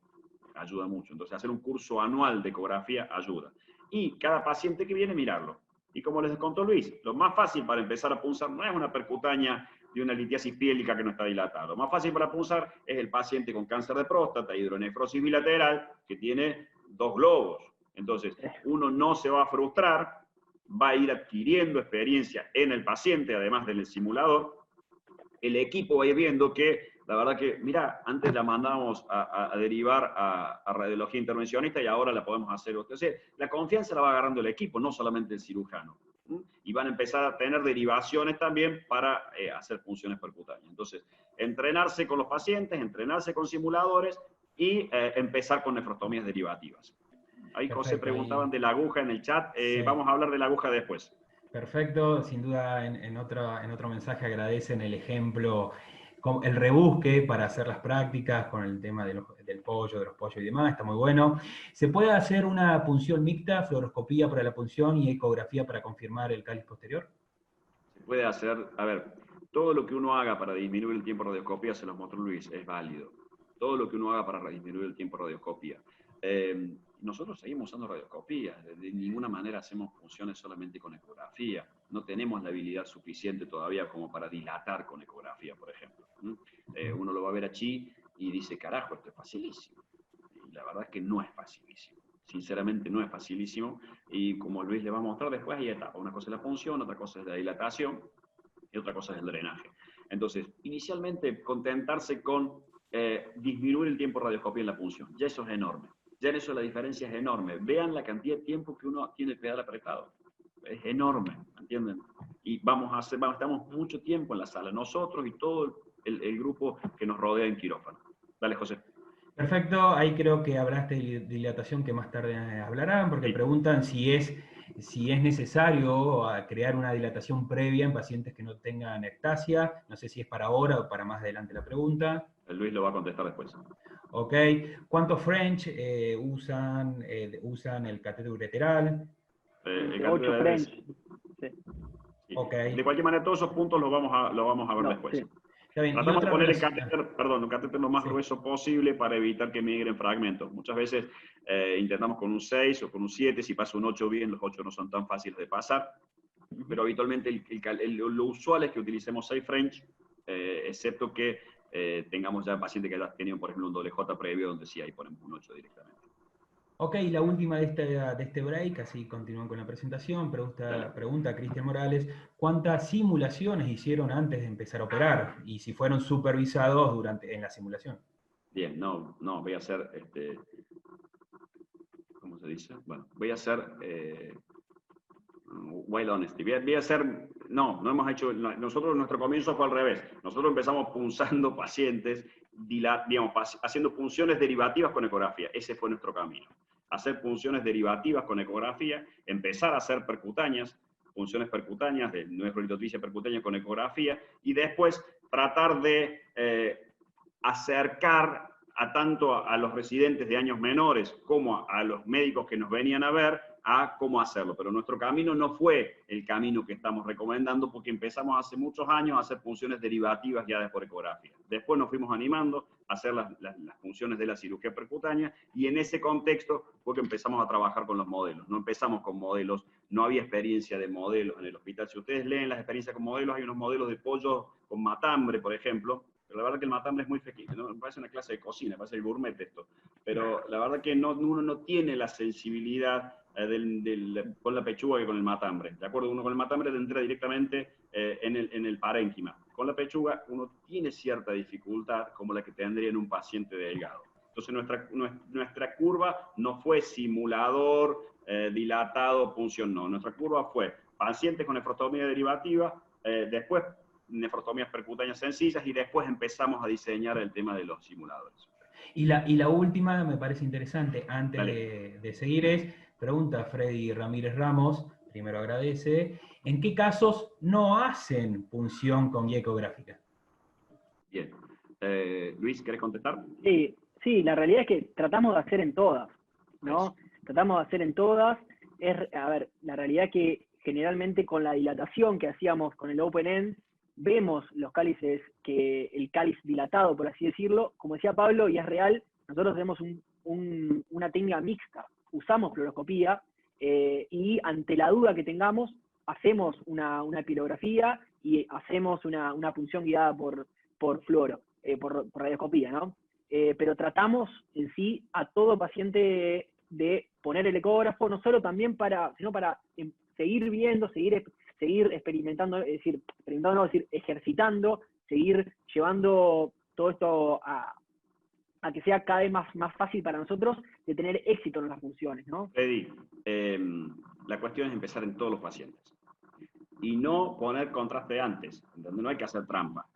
entonces hacer un curso anual de ecografía ayuda, y cada paciente que viene mirarlo. Y como les contó Luis, lo más fácil para empezar a punzar no es una percutánea de una litiasis piélica que no está dilatada. Lo más fácil para punzar es el paciente con cáncer de próstata, hidronefrosis bilateral, que tiene 2 globos. Entonces, uno no se va a frustrar, va a ir adquiriendo experiencia en el paciente, además del simulador. El equipo va a ir viendo que, la verdad que, mira, antes la mandábamos a derivar a radiología intervencionista y ahora la podemos hacer. O sea, la confianza la va agarrando el equipo, no solamente el cirujano. Y van a empezar a tener derivaciones también para hacer funciones percutáneas. Entonces, entrenarse con los pacientes, entrenarse con simuladores y empezar con nefrostomías derivativas. Ahí José preguntaban de la aguja en el chat. Sí. Vamos a hablar de la aguja después. Perfecto, sin duda en otro mensaje agradecen el ejemplo, el rebusque para hacer las prácticas con el tema del pollo, de los pollos y demás, está muy bueno. ¿Se puede hacer una punción mixta, fluoroscopía para la punción y ecografía para confirmar el cáliz posterior? Se puede hacer, a ver, todo lo que uno haga para disminuir el tiempo de radioscopía, se los mostró Luis, es válido. Todo lo que uno haga para disminuir el tiempo de radioscopía. Nosotros seguimos usando radioscopía, de ninguna manera hacemos funciones solamente con ecografía, no tenemos la habilidad suficiente todavía como para dilatar con ecografía, por ejemplo. Uno lo va a ver aquí y dice, carajo, esto es facilísimo. Y la verdad es que no es facilísimo, sinceramente no es facilísimo, y como Luis le va a mostrar después hay etapas, una cosa es la punción, otra cosa es la dilatación, y otra cosa es el drenaje. Entonces, inicialmente contentarse con disminuir el tiempo de radioscopía en la punción, ya eso es enorme. Ya en eso la diferencia es enorme. Vean la cantidad de tiempo que uno tiene el pedal apretado. Es enorme, ¿entienden? Y estamos mucho tiempo en la sala, nosotros y todo el grupo que nos rodea en quirófano. Dale, José. Perfecto, ahí creo que hablaste de dilatación que más tarde hablarán, porque sí. Preguntan si es necesario crear una dilatación previa en pacientes que no tengan ectasia. No sé si es para ahora o para más adelante la pregunta. Luis lo va a contestar después. Ok. ¿Cuántos French usan el catéter ureteral? 8 French. Sí. Okay. De cualquier manera, todos esos puntos los vamos a ver después. Sí. Tratamos de poner el catéter lo más grueso posible para evitar que migren fragmentos. Muchas veces intentamos con un 6 o con un 7, si pasa un 8 bien, los 8 no son tan fáciles de pasar. pero habitualmente lo usual es que utilicemos safe French, excepto que tengamos ya paciente que haya tenido, por ejemplo, un doble J previo, donde sí ahí ponemos un 8 directamente. Ok, la última de este break, así continúan con la presentación. Pregunta Cristian Morales, ¿cuántas simulaciones hicieron antes de empezar a operar? Y si fueron supervisados en la simulación. Bien, no, voy a hacer, ¿cómo se dice? Bueno, voy a hacer wild honesty. Voy a hacer, no hemos hecho, nosotros nuestro comienzo fue al revés. Nosotros empezamos punzando pacientes, digamos, haciendo punciones derivativas con ecografía. Ese fue nuestro camino. Hacer punciones derivativas con ecografía, empezar a hacer percutáneas, funciones percutáneas de nefrolitotricia percutánea con ecografía, y después tratar de acercar tanto a los residentes de años menores como a los médicos que nos venían a ver a cómo hacerlo. Pero nuestro camino no fue el camino que estamos recomendando, porque empezamos hace muchos años a hacer funciones derivativas guiadas por ecografía. Después nos fuimos animando a hacer las funciones de la cirugía percutánea, y en ese contexto fue que empezamos a trabajar con los modelos. No empezamos con modelos, no había experiencia de modelos en el hospital. Si ustedes leen las experiencias con modelos, hay unos modelos de pollo con matambre, por ejemplo. Pero la verdad que el matambre es muy pequeño, ¿no? Me parece una clase de cocina, me parece el gourmet esto. Pero la verdad que uno no tiene la sensibilidad con la pechuga que con el matambre. De acuerdo, uno con el matambre entra directamente en el parénquima. Con la pechuga uno tiene cierta dificultad como la que tendría en un paciente delgado. Entonces nuestra curva no fue simulador, dilatado, punción, no. Nuestra curva fue pacientes con nefrostomía derivativa, después nefrostomías percutáneas sencillas, y después empezamos a diseñar el tema de los simuladores. Y la última me parece interesante, antes de seguir, es, pregunta Freddy Ramírez Ramos, primero agradece, ¿en qué casos no hacen punción con guía ecográfica? Bien. Luis, ¿querés contestar? Sí, la realidad es que tratamos de hacer en todas, ¿no? Tratamos de hacer en todas. A ver, la realidad es que generalmente con la dilatación que hacíamos con el open end, vemos los cálices, el cáliz dilatado, por así decirlo. Como decía Pablo, y es real, nosotros tenemos una técnica mixta. Usamos fluoroscopía y ante la duda que tengamos, hacemos una epilografía y hacemos una punción guiada por fluoro, por radioscopía, ¿no? Pero tratamos en sí a todo paciente de poner el ecógrafo, no solo también sino para seguir viendo, seguir experimentando, es decir, ejercitando, seguir llevando todo esto a que sea cada vez más fácil para nosotros de tener éxito en las funciones, ¿no? Freddy, la cuestión es empezar en todos los pacientes y no poner contraste antes, donde no hay que hacer trampa.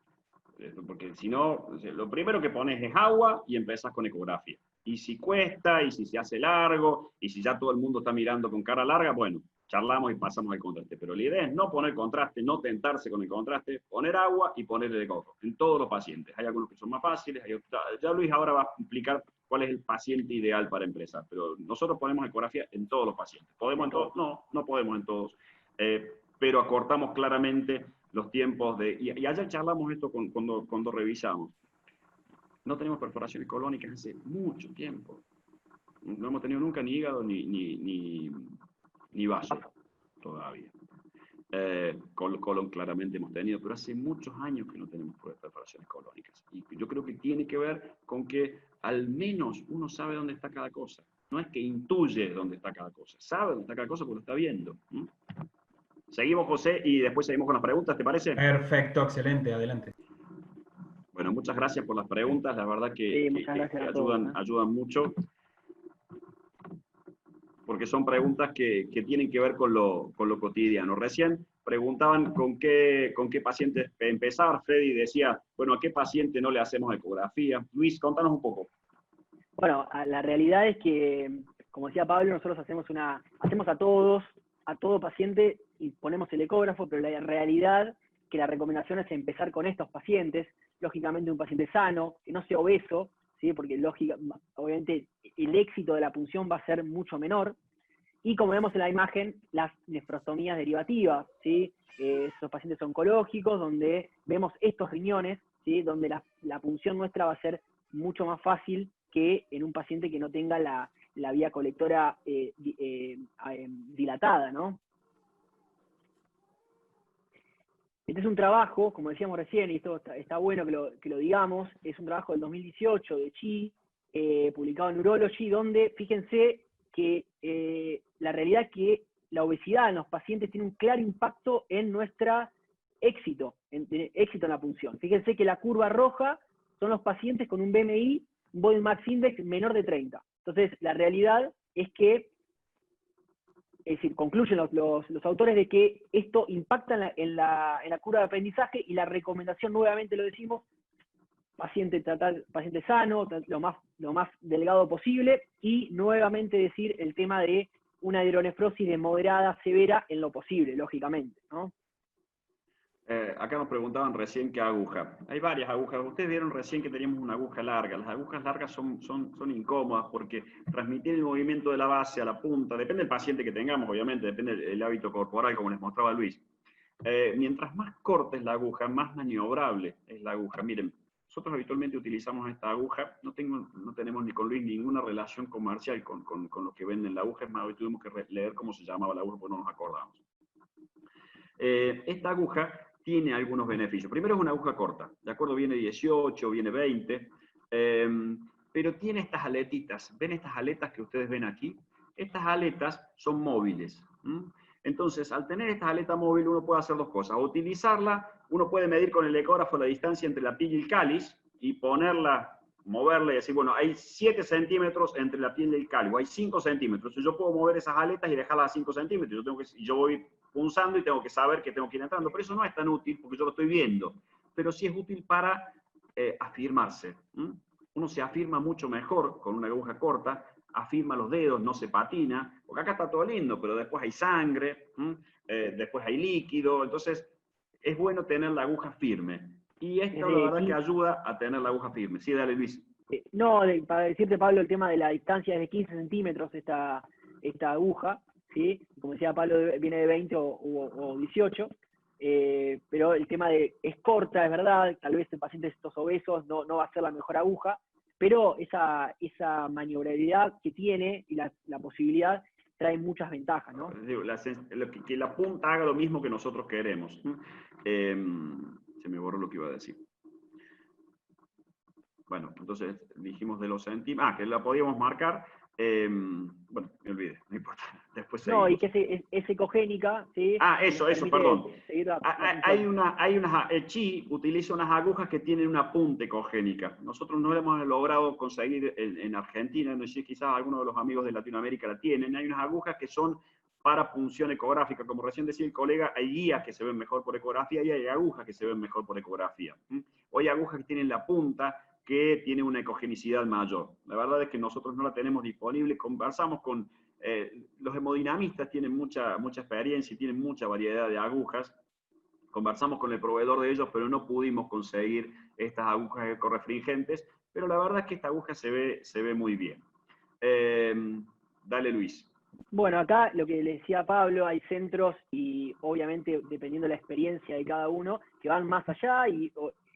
Porque si no, lo primero que pones es agua y empezás con ecografía. Y si cuesta, y si se hace largo, y si ya todo el mundo está mirando con cara larga, bueno, charlamos y pasamos al contraste. Pero la idea es no poner contraste, no tentarse con el contraste, poner agua y poner el eco en todos los pacientes. Hay algunos que son más fáciles, ya Luis ahora va a explicar cuál es el paciente ideal para empezar. Pero nosotros ponemos ecografía en todos los pacientes. ¿Podemos en todos? No podemos en todos. Pero acortamos claramente los tiempos y allá charlamos esto cuando revisamos. No tenemos perforaciones colónicas hace mucho tiempo. No hemos tenido nunca ni hígado ni vaso todavía. Colon claramente hemos tenido, pero hace muchos años que no tenemos perforaciones colónicas. Y yo creo que tiene que ver con que al menos uno sabe dónde está cada cosa. No es que intuye dónde está cada cosa. Sabe dónde está cada cosa porque lo está viendo. Seguimos, José, y después seguimos con las preguntas, ¿te parece? Perfecto, excelente, adelante. Bueno, muchas gracias por las preguntas, la verdad que ayudan mucho, porque son preguntas que tienen que ver con lo cotidiano. Recién preguntaban con qué pacientes empezar. Freddy decía, bueno, ¿a qué paciente no le hacemos ecografía? Luis, contanos un poco. Bueno, la realidad es que, como decía Pablo, nosotros hacemos a todo paciente y ponemos el ecógrafo, pero la realidad que la recomendación es empezar con estos pacientes, lógicamente un paciente sano, que no sea obeso, ¿sí? Porque obviamente el éxito de la punción va a ser mucho menor, y como vemos en la imagen, las nefrostomías derivativas, ¿sí? Esos pacientes oncológicos, donde vemos estos riñones, ¿sí? Donde la punción nuestra va a ser mucho más fácil que en un paciente que no tenga la vía colectora dilatada, ¿no? Este es un trabajo, como decíamos recién, y esto está bueno que lo digamos, es un trabajo del 2018 de Chi, publicado en Neurology, donde fíjense que la realidad es que la obesidad en los pacientes tiene un claro impacto en nuestra éxito en la punción. Fíjense que la curva roja son los pacientes con un BMI, un Body Mass Index menor de 30. Entonces, la realidad es que, es decir, concluyen los autores de que esto impacta en la curva de aprendizaje, y la recomendación, nuevamente lo decimos, paciente sano, lo más delgado posible, y nuevamente decir el tema de una hidronefrosis de moderada a severa en lo posible, lógicamente, ¿no? Acá nos preguntaban recién qué aguja. Hay varias agujas. Ustedes vieron recién que teníamos una aguja larga. Las agujas largas son incómodas porque transmitir el movimiento de la base a la punta, depende del paciente que tengamos, obviamente, depende del hábito corporal, como les mostraba Luis. Mientras más corta es la aguja, más maniobrable es la aguja. Miren, nosotros habitualmente utilizamos esta aguja. No tenemos ni con Luis ninguna relación comercial con los que venden la aguja. Es más, hoy tuvimos que leer cómo se llamaba la aguja porque no nos acordamos. Esta aguja tiene algunos beneficios. Primero, es una aguja corta, ¿de acuerdo? Viene 18, viene 20, pero tiene estas aletitas. ¿Ven estas aletas que ustedes ven aquí? Estas aletas son móviles. Entonces, al tener esta aleta móvil, uno puede hacer dos cosas. Utilizarla, uno puede medir con el ecógrafo la distancia entre la piel y el cáliz y ponerla, moverla y decir, bueno, hay 7 centímetros entre la piel y el cáliz, o hay 5 centímetros. Entonces, yo puedo mover esas aletas y dejarlas a 5 centímetros. Yo voy punzando y tengo que saber que tengo que ir entrando. Pero eso no es tan útil porque yo lo estoy viendo. Pero sí es útil para afirmarse. Uno se afirma mucho mejor con una aguja corta, afirma los dedos, no se patina, porque acá está todo lindo, pero después hay sangre, después hay líquido. Entonces es bueno tener la aguja firme. Y esto la verdad que ayuda a tener la aguja firme. Sí, dale, Luis. No, para decirte, Pablo, el tema de la distancia es de 15 centímetros esta aguja, ¿sí? Como decía Pablo, viene de 20 o 18, pero el tema es corta, es verdad, tal vez en pacientes estos obesos no va a ser la mejor aguja, pero esa maniobrabilidad que tiene y la posibilidad trae muchas ventajas, ¿no? Que la punta haga lo mismo que nosotros queremos. Se me borró lo que iba a decir. Bueno, entonces dijimos de los centímetros. Que la podíamos marcar. Bueno, me olvidé, no importa. Después seguimos. No, y que es ecogénica, ¿sí? Eso, perdón. Chi utiliza unas agujas que tienen una punta ecogénica. Nosotros no hemos logrado conseguir en Argentina, no sé si quizás algunos de los amigos de Latinoamérica la tienen. Hay unas agujas que son para punción ecográfica. Como recién decía el colega, hay guías que se ven mejor por ecografía y hay agujas que se ven mejor por ecografía. O hay agujas que tienen la punta que tiene una ecogenicidad mayor. La verdad es que nosotros no la tenemos disponible. Conversamos con los hemodinamistas, tienen mucha experiencia y tienen mucha variedad de agujas. Conversamos con el proveedor de ellos, pero no pudimos conseguir estas agujas ecorefringentes, pero la verdad es que esta aguja se ve muy bien. Dale, Luis. Bueno, acá lo que le decía Pablo, hay centros y obviamente dependiendo de la experiencia de cada uno, que van más allá y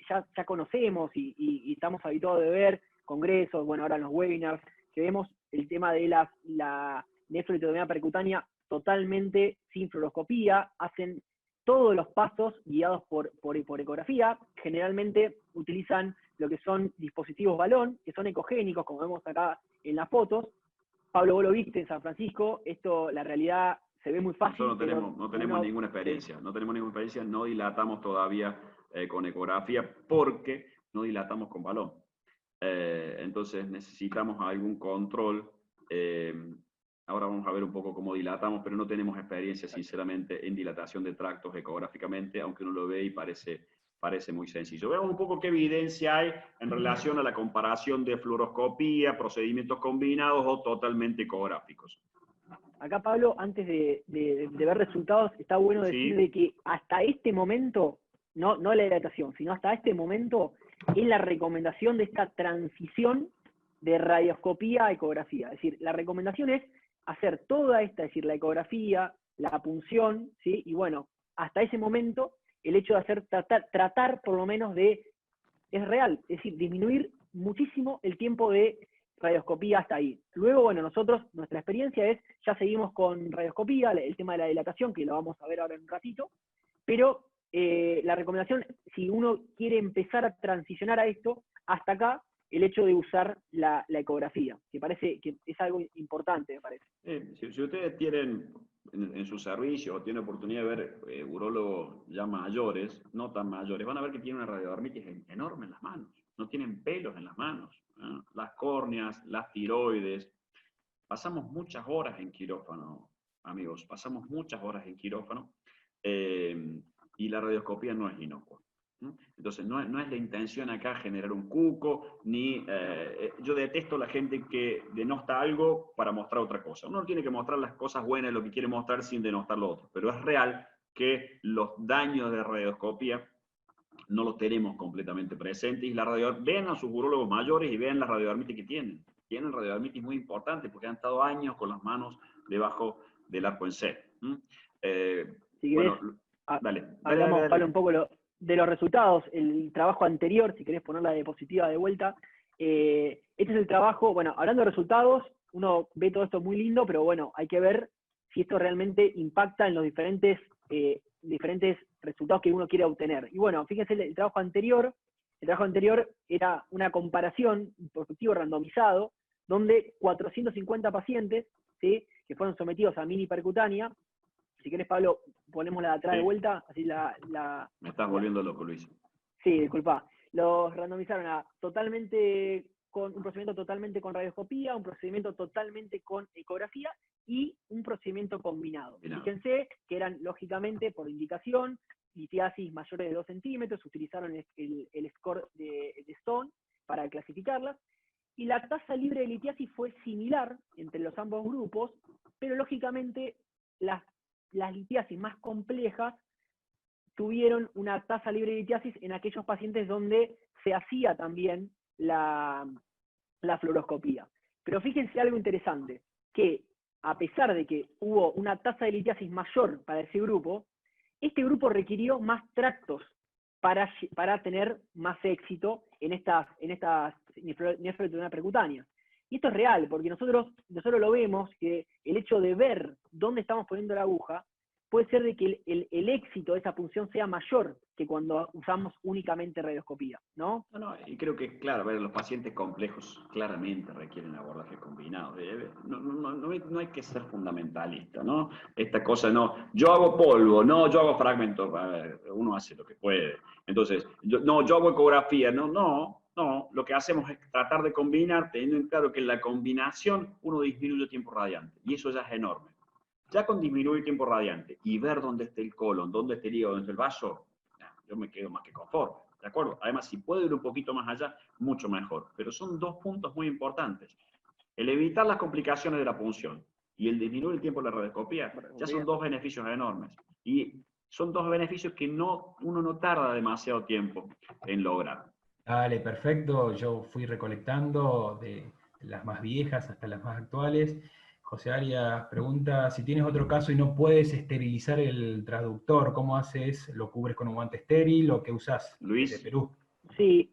ya conocemos y estamos habituados de ver congresos, bueno, ahora en los webinars, que vemos el tema de la nefroitotomía percutánea totalmente sin fluoroscopía, hacen todos los pasos guiados por ecografía, generalmente utilizan lo que son dispositivos balón, que son ecogénicos, como vemos acá en las fotos. Pablo, vos lo viste en San Francisco, esto, la realidad se ve muy fácil. Nosotros no tenemos ninguna experiencia, no dilatamos todavía con ecografía porque no dilatamos con balón. Entonces necesitamos algún control. Ahora vamos a ver un poco cómo dilatamos, pero no tenemos experiencia, sinceramente, en dilatación de tractos ecográficamente, aunque uno lo ve y parece muy sencillo. Veamos un poco qué evidencia hay en relación a la comparación de fluoroscopía, procedimientos combinados o totalmente ecográficos. Acá, Pablo, antes de ver resultados, está bueno decir de que hasta este momento, no la dilatación, sino hasta este momento, es la recomendación de esta transición de radioscopía a ecografía. Es decir, la recomendación es hacer toda esta, es decir, la ecografía, la punción, ¿sí? Y bueno, hasta ese momento, el hecho de tratar por lo menos es real, es decir, disminuir muchísimo el tiempo de radioscopía hasta ahí. Luego, bueno, nuestra experiencia es, ya seguimos con radioscopía, el tema de la dilatación, que lo vamos a ver ahora en un ratito, pero la recomendación, si uno quiere empezar a transicionar a esto, hasta acá, el hecho de usar la ecografía, que parece que es algo importante, me parece. Si ustedes tienen en su servicio o tienen oportunidad de ver urólogos ya mayores, no tan mayores, van a ver que tienen una radiodermitis enorme en las manos, no tienen pelos en las manos, ¿no? Las córneas, las tiroides. Pasamos muchas horas en quirófano, amigos, pasamos muchas horas en quirófano, y la radioscopía no es inocua. Entonces, no es la intención acá generar un cuco, ni yo detesto la gente que denota algo para mostrar otra cosa. Uno tiene que mostrar las cosas buenas, lo que quiere mostrar sin denostar lo otro, pero es real que los daños de radioscopía no los tenemos completamente presentes, y vean a sus urólogos mayores y vean la radiodermitis que tienen. Tienen radiodermitis muy importante porque han estado años con las manos debajo del arco en C. Si bueno, querés, dale. hablamos, Pablo, un poco de los resultados, el trabajo anterior, si querés poner la diapositiva de vuelta. Este es el trabajo, bueno, hablando de resultados, uno ve todo esto muy lindo, pero bueno, hay que ver si esto realmente impacta en los diferentes resultados que uno quiere obtener. Y bueno, fíjense, el trabajo anterior era una comparación, un prospectivo randomizado, donde 450 pacientes, ¿sí?, que fueron sometidos a mini percutánea. Si querés, Pablo, ponemos la de atrás de vuelta, así Me estás volviendo loco, Luis. Sí, disculpa. Los randomizaron a un procedimiento totalmente con radioscopía, un procedimiento totalmente con ecografía y un procedimiento combinado. Fíjense que eran, lógicamente, por indicación, litiasis mayores de 2 centímetros, utilizaron el score de Stone para clasificarlas, y la tasa libre de litiasis fue similar entre los ambos grupos, pero lógicamente las litiasis más complejas tuvieron una tasa libre de litiasis en aquellos pacientes donde se hacía también la fluoroscopía. Pero fíjense algo interesante, que a pesar de que hubo una tasa de litiasis mayor para ese grupo, este grupo requirió más tractos para tener más éxito en estas nefroperitoneal percutáneas. Y esto es real, porque nosotros lo vemos, que el hecho de ver dónde estamos poniendo la aguja puede ser de que el éxito de esa punción sea mayor que cuando usamos únicamente radioscopía, ¿no? Y creo que, claro, a ver, los pacientes complejos claramente requieren abordaje combinado. No hay que ser fundamentalista, ¿no? Esta cosa no, yo hago polvo, no, yo hago fragmentos, a ver, uno hace lo que puede. Entonces, yo hago ecografía, no, lo que hacemos es tratar de combinar, teniendo en claro que en la combinación uno disminuye el tiempo radiante, y eso ya es enorme. Ya con disminuir el tiempo radiante y ver dónde está el colon, dónde está el hígado, dónde está el vaso, yo me quedo más que conforme, ¿de acuerdo? Además, si puedo ir un poquito más allá, mucho mejor. Pero son dos puntos muy importantes. El evitar las complicaciones de la punción y el disminuir el tiempo de la radioscopía, ya son dos beneficios enormes. Y son dos beneficios que uno no tarda demasiado tiempo en lograr. Dale, perfecto. Yo fui recolectando de las más viejas hasta las más actuales. José Arias pregunta, si tienes otro caso y no puedes esterilizar el transductor, ¿cómo haces? ¿Lo cubres con un guante estéril o qué usás? Luis. De Perú. Sí,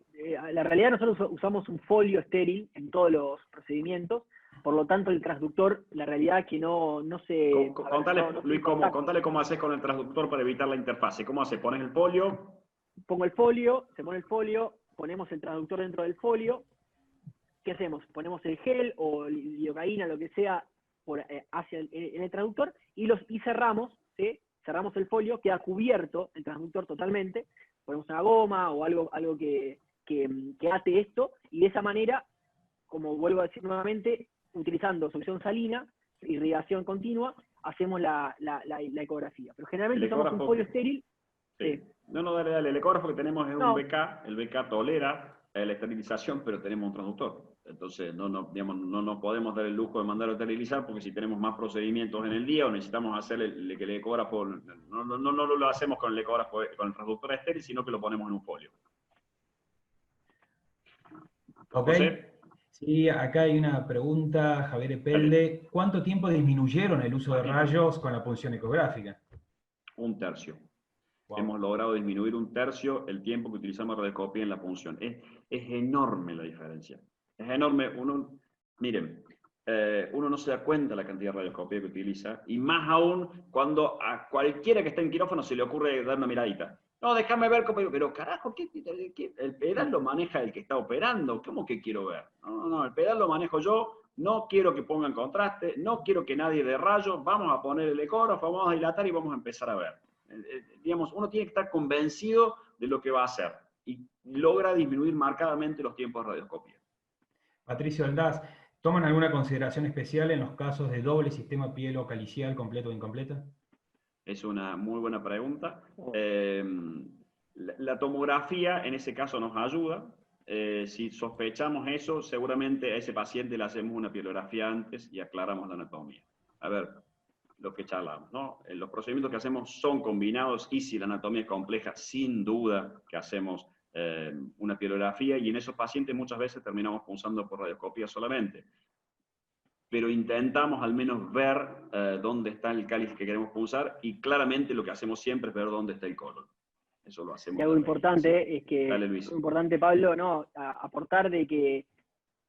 la realidad nosotros usamos un folio estéril en todos los procedimientos, por lo tanto el transductor, la realidad es que no se... Luis, contale cómo haces con el transductor para evitar la interfase. ¿Cómo haces? ¿Pones el folio? Pongo el folio, se pone el folio, ponemos el transductor dentro del folio. ¿Qué hacemos? Ponemos el gel o lidocaína, lo que sea, en el transductor y cerramos, ¿sí? Cerramos el folio, queda cubierto el transductor totalmente, ponemos una goma o algo que ate esto, y de esa manera, como vuelvo a decir nuevamente, utilizando solución salina, irrigación continua, hacemos la ecografía. Pero generalmente usamos un folio estéril. Sí. No, dale. El ecógrafo que tenemos es un BK, el BK tolera la esterilización, pero tenemos un transductor. Entonces no nos podemos dar el lujo de mandar a esterilizar, porque si tenemos más procedimientos en el día o necesitamos hacer que el ecógrafo, no lo hacemos con el ecógrafo, con el transductor estéril, sino que lo ponemos en un folio. Ok. ¿José? Sí, acá hay una pregunta, Javier Epelde. ¿Cuánto tiempo disminuyeron el uso de rayos con la punción ecográfica? 1/3. Wow. Hemos logrado disminuir 1/3 el tiempo que utilizamos radioscopía en la punción. Es enorme la diferencia. Es enorme. Miren, uno no se da cuenta de la cantidad de radioscopía que utiliza, y más aún cuando a cualquiera que esté en quirófano se le ocurre dar una miradita. No, déjame ver cómo... Pero carajo, el pedal lo maneja el que está operando. ¿Cómo que quiero ver? No, el pedal lo manejo yo. No quiero que pongan contraste. No quiero que nadie dé rayos. Vamos a poner el ecógrafo, vamos a dilatar y vamos a empezar a ver. Digamos, uno tiene que estar convencido de lo que va a hacer. Y logra disminuir marcadamente los tiempos de radioscopía. Patricio Aldaz, ¿toman alguna consideración especial en los casos de doble sistema pielo-calicial completo o incompleta? Es una muy buena pregunta. La tomografía en ese caso nos ayuda. Si sospechamos eso, seguramente a ese paciente le hacemos una pielografía antes y aclaramos la anatomía. A ver, lo que charlamos, ¿no? Los procedimientos que hacemos son combinados y si la anatomía es compleja, sin duda que hacemos una pielografía y en esos pacientes muchas veces terminamos punzando por radioscopía solamente. Pero intentamos al menos ver dónde está el cáliz que queremos punzar y claramente lo que hacemos siempre es ver dónde está el colon. Eso lo hacemos. Y algo importante sí. es que, Dale, Luis. algo importante, Pablo, no, aportar de que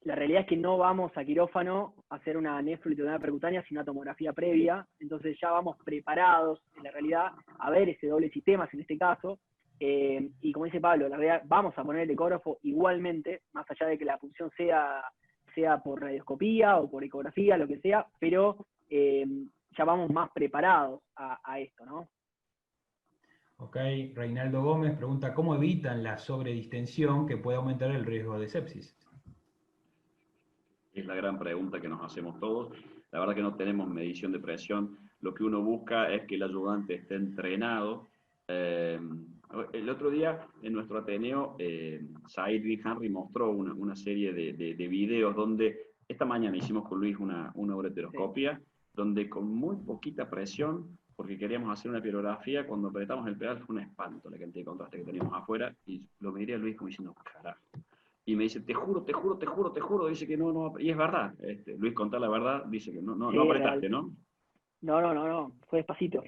la realidad es que no vamos a quirófano a hacer una nefrolitodomía percutánea sin una tomografía previa, entonces ya vamos preparados en la realidad a ver ese doble sistema en este caso, y como dice Pablo, la realidad vamos a poner el ecógrafo igualmente, más allá de que la punción sea por radioscopía o por ecografía, lo que sea, pero ya vamos más preparados a esto, ¿no? Ok, Reinaldo Gómez pregunta, ¿cómo evitan la sobredistensión que puede aumentar el riesgo de sepsis? Es la gran pregunta que nos hacemos todos. La verdad que no tenemos medición de presión. Lo que uno busca es que el ayudante esté entrenado. El otro día en nuestro Ateneo, Said bin Henry mostró una serie de videos donde esta mañana hicimos con Luis una ureteroscopia, donde con muy poquita presión, porque queríamos hacer una pielografía, cuando apretamos el pedal fue un espanto la cantidad de contraste que teníamos afuera, y lo miré a Luis como diciendo, carajo. Y me dice, te juro, dice que no, y es verdad. Luis, contá la verdad, dice que no Sí, apretaste, ¿no? No, fue despacito.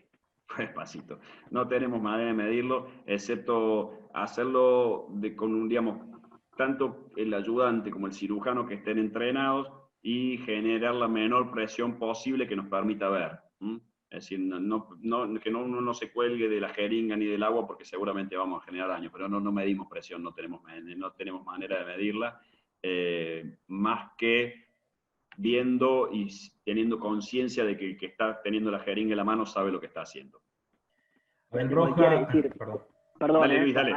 Fue despacito. No tenemos manera de medirlo, excepto hacerlo con digamos, tanto el ayudante como el cirujano que estén entrenados y generar la menor presión posible que nos permita ver. Es decir, que uno no se cuelgue de la jeringa ni del agua porque seguramente vamos a generar daño, pero no medimos presión, no tenemos manera de medirla, más que viendo y teniendo conciencia de que el que está teniendo la jeringa en la mano sabe lo que está haciendo. Abel Roja, perdón, dale, Luis, dale.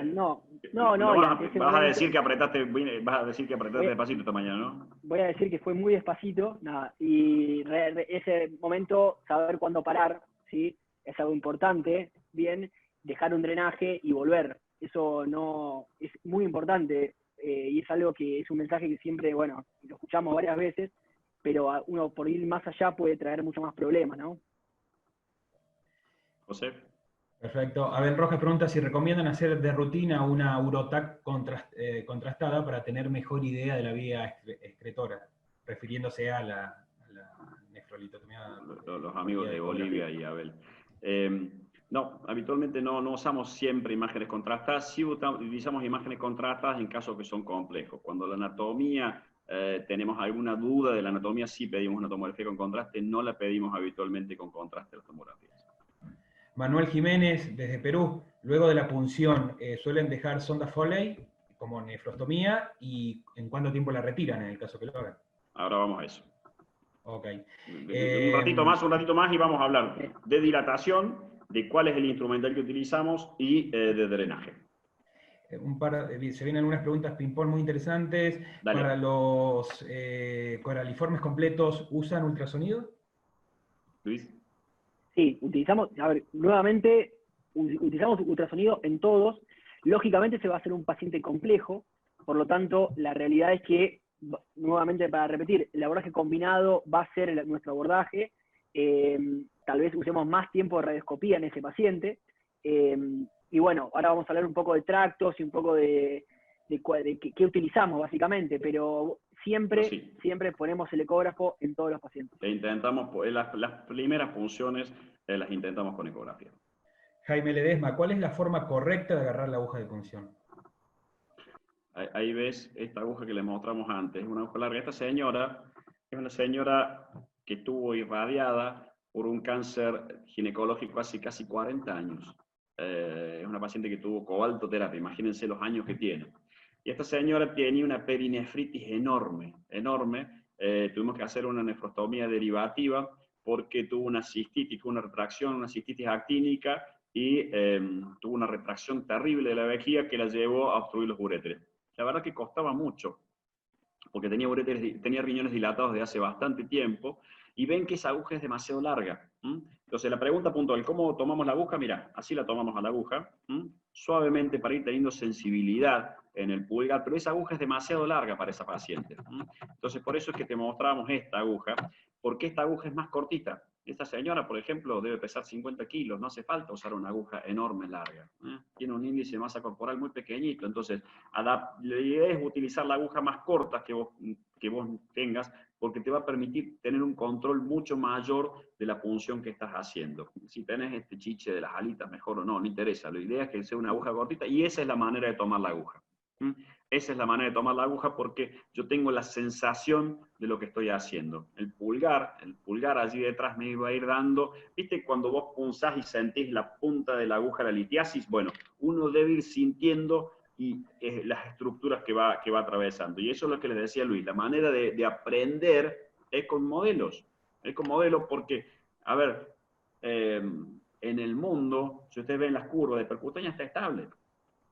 Vas a decir que apretaste despacito esta mañana, ¿no? Voy a decir que fue muy despacito, nada, y ese momento, saber cuándo parar, ¿sí? Es algo importante, bien, dejar un drenaje y volver. Eso no es muy importante, y es algo que es un mensaje que siempre, bueno, lo escuchamos varias veces, pero uno por ir más allá puede traer mucho más problemas, ¿no? José. Perfecto. Abel Rojas pregunta si recomiendan hacer de rutina una urotac contrastada para tener mejor idea de la vía excretora, refiriéndose a la nefrolitotomía. Los amigos de Bolivia y Abel. No, habitualmente no usamos siempre imágenes contrastadas, sí utilizamos imágenes contrastadas en casos que son complejos. Cuando la anatomía, tenemos alguna duda de la anatomía, sí pedimos una tomografía con contraste, no la pedimos habitualmente con contraste las tomografías. Manuel Jiménez, desde Perú, luego de la punción, ¿suelen dejar sonda Foley como nefrostomía y en cuánto tiempo la retiran en el caso que lo hagan? Ahora vamos a eso. Ok. Un ratito más y vamos a hablar de dilatación, de cuál es el instrumental que utilizamos y de drenaje. Se vienen algunas preguntas ping-pong muy interesantes. Dale. Para los coraliformes completos, ¿usan ultrasonido? Luis. Sí, utilizamos ultrasonido en todos. Lógicamente se va a hacer un paciente complejo, por lo tanto, la realidad es que, nuevamente para repetir, el abordaje combinado va a ser nuestro abordaje. Tal vez usemos más tiempo de radioscopía en ese paciente. Y bueno, ahora vamos a hablar un poco de tractos y un poco de qué utilizamos básicamente, pero siempre ponemos el ecógrafo en todos los pacientes. E intentamos, las primeras funciones las intentamos con ecografía. Jaime Ledesma, ¿cuál es la forma correcta de agarrar la aguja de punción? Ahí ves esta aguja que les mostramos antes, una aguja larga. Esta señora es una señora que estuvo irradiada por un cáncer ginecológico hace casi 40 años. Es una paciente que tuvo cobaltoterapia, imagínense los años que tiene. Y esta señora tenía una perinefritis enorme, enorme. Tuvimos que hacer una nefrostomía derivativa porque tuvo una cistitis, una retracción, una cistitis actínica, y tuvo una retracción terrible de la vejiga que la llevó a obstruir los uréteres. La verdad que costaba mucho, porque tenía riñones dilatados de hace bastante tiempo, y ven que esa aguja es demasiado larga. Entonces la pregunta puntual, ¿cómo tomamos la aguja? Mira, así la tomamos a la aguja, suavemente para ir teniendo sensibilidad en el pulgar, pero esa aguja es demasiado larga para esa paciente. Entonces por eso es que te mostramos esta aguja, porque esta aguja es más cortita. Esta señora, por ejemplo, debe pesar 50 kilos, no hace falta usar una aguja enorme, larga. Tiene un índice de masa corporal muy pequeñito, entonces la idea es utilizar la aguja más corta que vos tengas, porque te va a permitir tener un control mucho mayor de la punción que estás haciendo. Si tenés este chiche de las alitas, mejor o no, no interesa. La idea es que sea una aguja cortita, y esa es la manera de tomar la aguja. Esa es la manera de tomar la aguja, porque yo tengo la sensación de lo que estoy haciendo. El pulgar allí detrás me va a ir dando, ¿viste? Cuando vos punzás y sentís la punta de la aguja, la litiasis, bueno, uno debe ir sintiendo y las estructuras que va atravesando. Y eso es lo que les decía Luis, la manera de aprender es con modelos. Es con modelos porque, a ver, en el mundo, si ustedes ven las curvas de percutánea, está estable.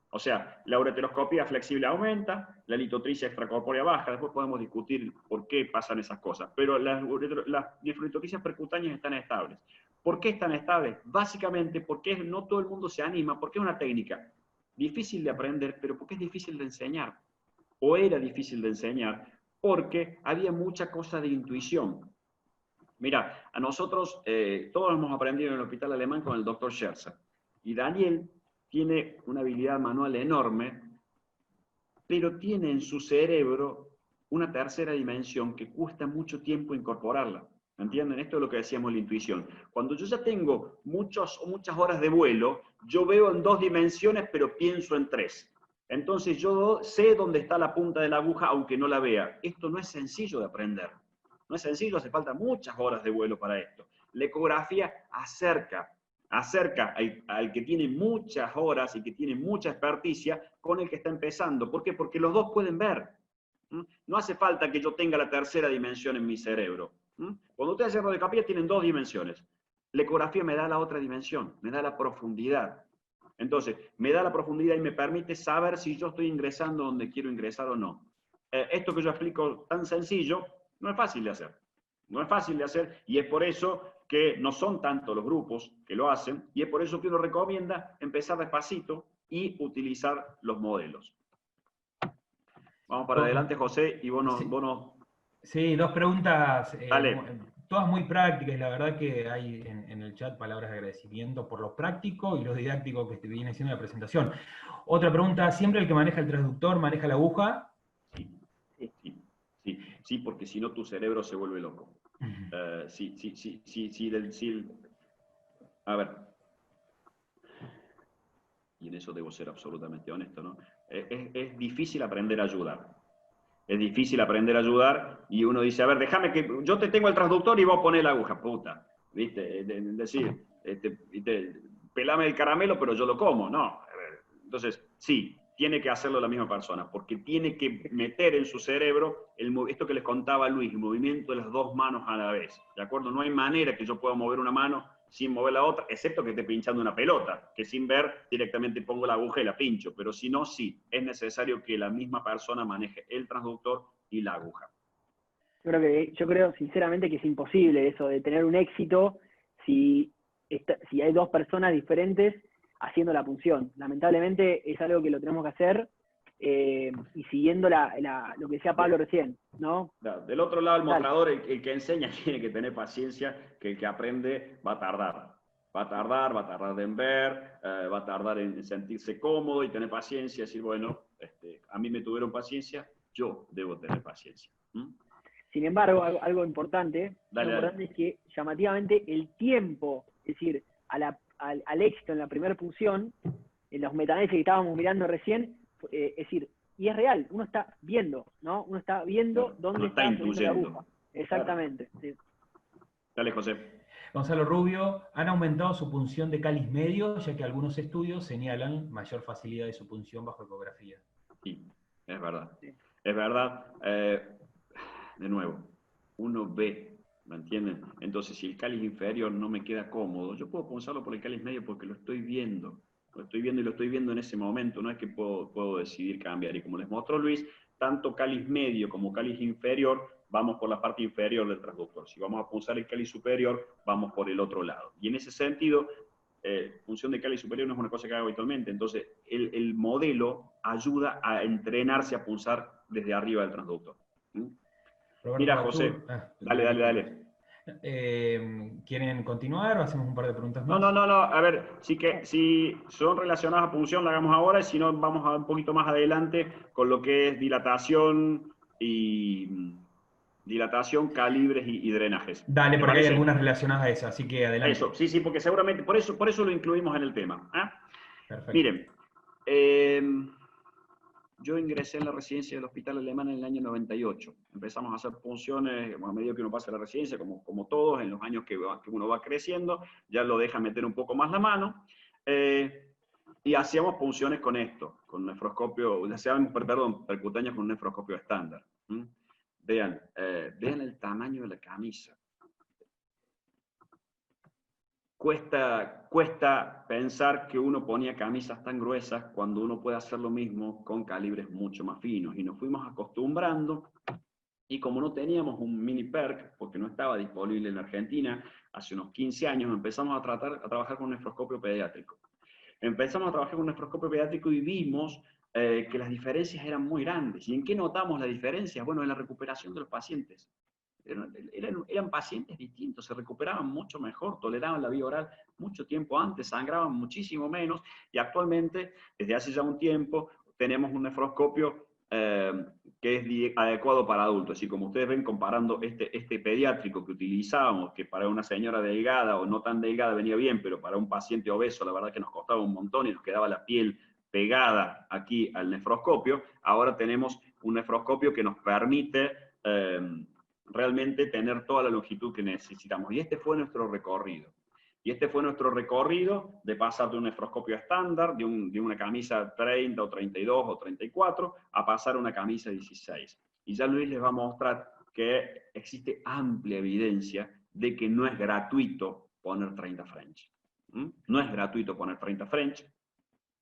O sea, la ureteroscopía flexible aumenta, la litotricia extracorpórea baja, después podemos discutir por qué pasan esas cosas, pero las nefrolitotricias percutáneas están estables. ¿Por qué están estables? Básicamente porque no todo el mundo se anima, porque es una técnica difícil de aprender, pero porque es difícil de enseñar, o era difícil de enseñar, porque había mucha cosa de intuición. Mira, a nosotros todos hemos aprendido en el hospital alemán con el doctor Scherzer, y Daniel tiene una habilidad manual enorme, pero tiene en su cerebro una tercera dimensión que cuesta mucho tiempo incorporarla. ¿Entienden? Esto es lo que decíamos la intuición. Cuando yo ya tengo muchas horas de vuelo, yo veo en 2 dimensiones, pero pienso en 3. Entonces yo sé dónde está la punta de la aguja, aunque no la vea. Esto no es sencillo de aprender. No es sencillo, hace falta muchas horas de vuelo para esto. La ecografía acerca al que tiene muchas horas y que tiene mucha experticia con el que está empezando. ¿Por qué? Porque los dos pueden ver. No hace falta que yo tenga la tercera dimensión en mi cerebro. Cuando ustedes hacen radiografía tienen 2 dimensiones. La ecografía me da la otra dimensión, me da la profundidad. Entonces, me da la profundidad y me permite saber si yo estoy ingresando donde quiero ingresar o no. Esto que yo explico tan sencillo, no es fácil de hacer. No es fácil de hacer, y es por eso que no son tanto los grupos que lo hacen, y es por eso que uno recomienda empezar despacito y utilizar los modelos. Vamos para adelante, José, y vos no... Sí, 2 preguntas, Dale. todas muy prácticas, y la verdad que hay en el chat palabras de agradecimiento por lo práctico y lo didáctico que te viene siendo la presentación. Otra pregunta, ¿siempre el que maneja el transductor maneja la aguja? Sí, porque si no tu cerebro se vuelve loco. A ver, y en eso debo ser absolutamente honesto, ¿no? Es difícil aprender a ayudar. Es difícil aprender a ayudar, y uno dice, a ver, déjame que yo te tengo el transductor y vos ponés la aguja, puta. ¿Viste? Decir, pelame el caramelo, pero yo lo como. No. Entonces, sí, tiene que hacerlo la misma persona, porque tiene que meter en su cerebro esto que les contaba Luis, el movimiento de las 2 manos a la vez. ¿De acuerdo? No hay manera que yo pueda mover una mano sin mover la otra, excepto que esté pinchando una pelota, que sin ver directamente pongo la aguja y la pincho, pero si no, sí, es necesario que la misma persona maneje el transductor y la aguja. Yo creo sinceramente que es imposible eso de tener un éxito si hay 2 personas diferentes haciendo la punción. Lamentablemente es algo que lo tenemos que hacer y siguiendo lo que decía Pablo recién, ¿no? Del otro lado, el mostrador, el que enseña tiene que tener paciencia, que el que aprende va a tardar. Va a tardar en ver, va a tardar en sentirse cómodo y tener paciencia, decir, bueno, a mí me tuvieron paciencia, yo debo tener paciencia. Sin embargo, algo importante, es que llamativamente el tiempo, es decir, al éxito en la primera punción, en los metaanálisis que estábamos mirando recién, es decir, y es real, uno está viendo, ¿no? Uno está viendo dónde está intuyendo. la aguja. Exactamente. Claro. Sí. Dale, José. Gonzalo Rubio, han aumentado su punción de cáliz medio, ya que algunos estudios señalan mayor facilidad de su punción bajo ecografía. Sí, es verdad. Sí. Es verdad. De nuevo, uno ve, ¿me entienden? Entonces, si el cáliz inferior no me queda cómodo, yo puedo punzarlo por el cáliz medio porque lo estoy viendo. Lo estoy viendo y lo estoy viendo en ese momento. No es que puedo decidir cambiar. Y como les mostró Luis, tanto cáliz medio como cáliz inferior, vamos por la parte inferior del transductor. Si vamos a punzar el cáliz superior, vamos por el otro lado. Y en ese sentido, función de cáliz superior no es una cosa que hago habitualmente. Entonces, el modelo ayuda a entrenarse a punzar desde arriba del transductor. Roberto Mira, Batur, José, dale. ¿Quieren continuar o hacemos un par de preguntas No, más? a ver, si son relacionadas a punción, la hagamos ahora, y si no, vamos a un poquito más adelante con lo que es dilatación, calibres y drenajes. Dale, ¿Te porque hay parece? algunas relacionadas a eso, así que adelante. Eso, sí, porque seguramente, por eso lo incluimos en el tema. Perfecto. Miren, yo ingresé en la residencia del Hospital Alemán en el año 98. Empezamos a hacer punciones, a medida que uno pasa a la residencia, como todos, en los años que uno va creciendo, ya lo deja meter un poco más la mano. Y hacíamos punciones con esto, con nefroscopio, hacíamos, percutáneas con un nefroscopio estándar. Vean el tamaño de la camisa. Cuesta pensar que uno ponía camisas tan gruesas cuando uno puede hacer lo mismo con calibres mucho más finos. Y nos fuimos acostumbrando, y como no teníamos un mini perc, porque no estaba disponible en Argentina, hace unos 15 años empezamos a trabajar con un nefroscopio pediátrico. Empezamos a trabajar con un nefroscopio pediátrico y vimos que las diferencias eran muy grandes. ¿Y en qué notamos las diferencias? Bueno, en la recuperación de los pacientes. Eran pacientes distintos, se recuperaban mucho mejor, toleraban la vía oral mucho tiempo antes, sangraban muchísimo menos, y actualmente, desde hace ya un tiempo, tenemos un nefroscopio que es adecuado para adultos. Así como ustedes ven, comparando este pediátrico que utilizábamos, que para una señora delgada o no tan delgada venía bien, pero para un paciente obeso la verdad que nos costaba un montón y nos quedaba la piel pegada aquí al nefroscopio. Ahora tenemos un nefroscopio que nos permite realmente tener toda la longitud que necesitamos. Y este fue nuestro recorrido. De pasar de un nefroscopio estándar, de una camisa 30 o 32 o 34, a pasar a una camisa 16. Y ya Luis les va a mostrar que existe amplia evidencia de que no es gratuito poner 30 French. No es gratuito poner 30 French.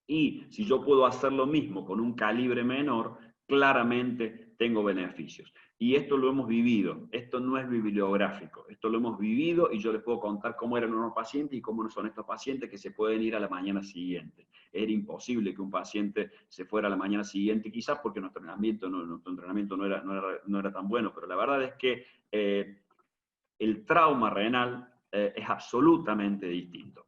Y si yo puedo hacer lo mismo con un calibre menor, claramente tengo beneficios. Y esto lo hemos vivido, esto no es bibliográfico, esto lo hemos vivido, y yo les puedo contar cómo eran unos pacientes y cómo no son estos pacientes que se pueden ir a la mañana siguiente. Era imposible que un paciente se fuera a la mañana siguiente, quizás porque nuestro entrenamiento no era tan bueno, pero la verdad es que el trauma renal es absolutamente distinto.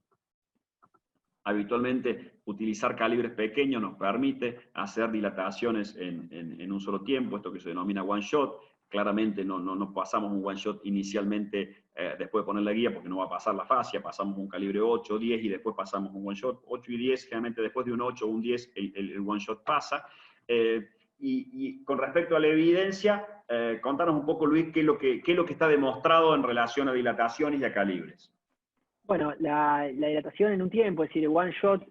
Habitualmente, utilizar calibres pequeños nos permite hacer dilataciones en un solo tiempo, esto que se denomina one shot. Claramente no pasamos un one shot inicialmente después de poner la guía, porque no va a pasar la fascia. Pasamos un calibre 8 o 10 y después pasamos un one shot. 8 y 10, generalmente después de un 8 o un 10 el one shot pasa. Y con respecto a la evidencia, contanos un poco, Luis, qué es lo que está demostrado en relación a dilataciones y a calibres. Bueno, la dilatación en un tiempo, es decir, el one shot,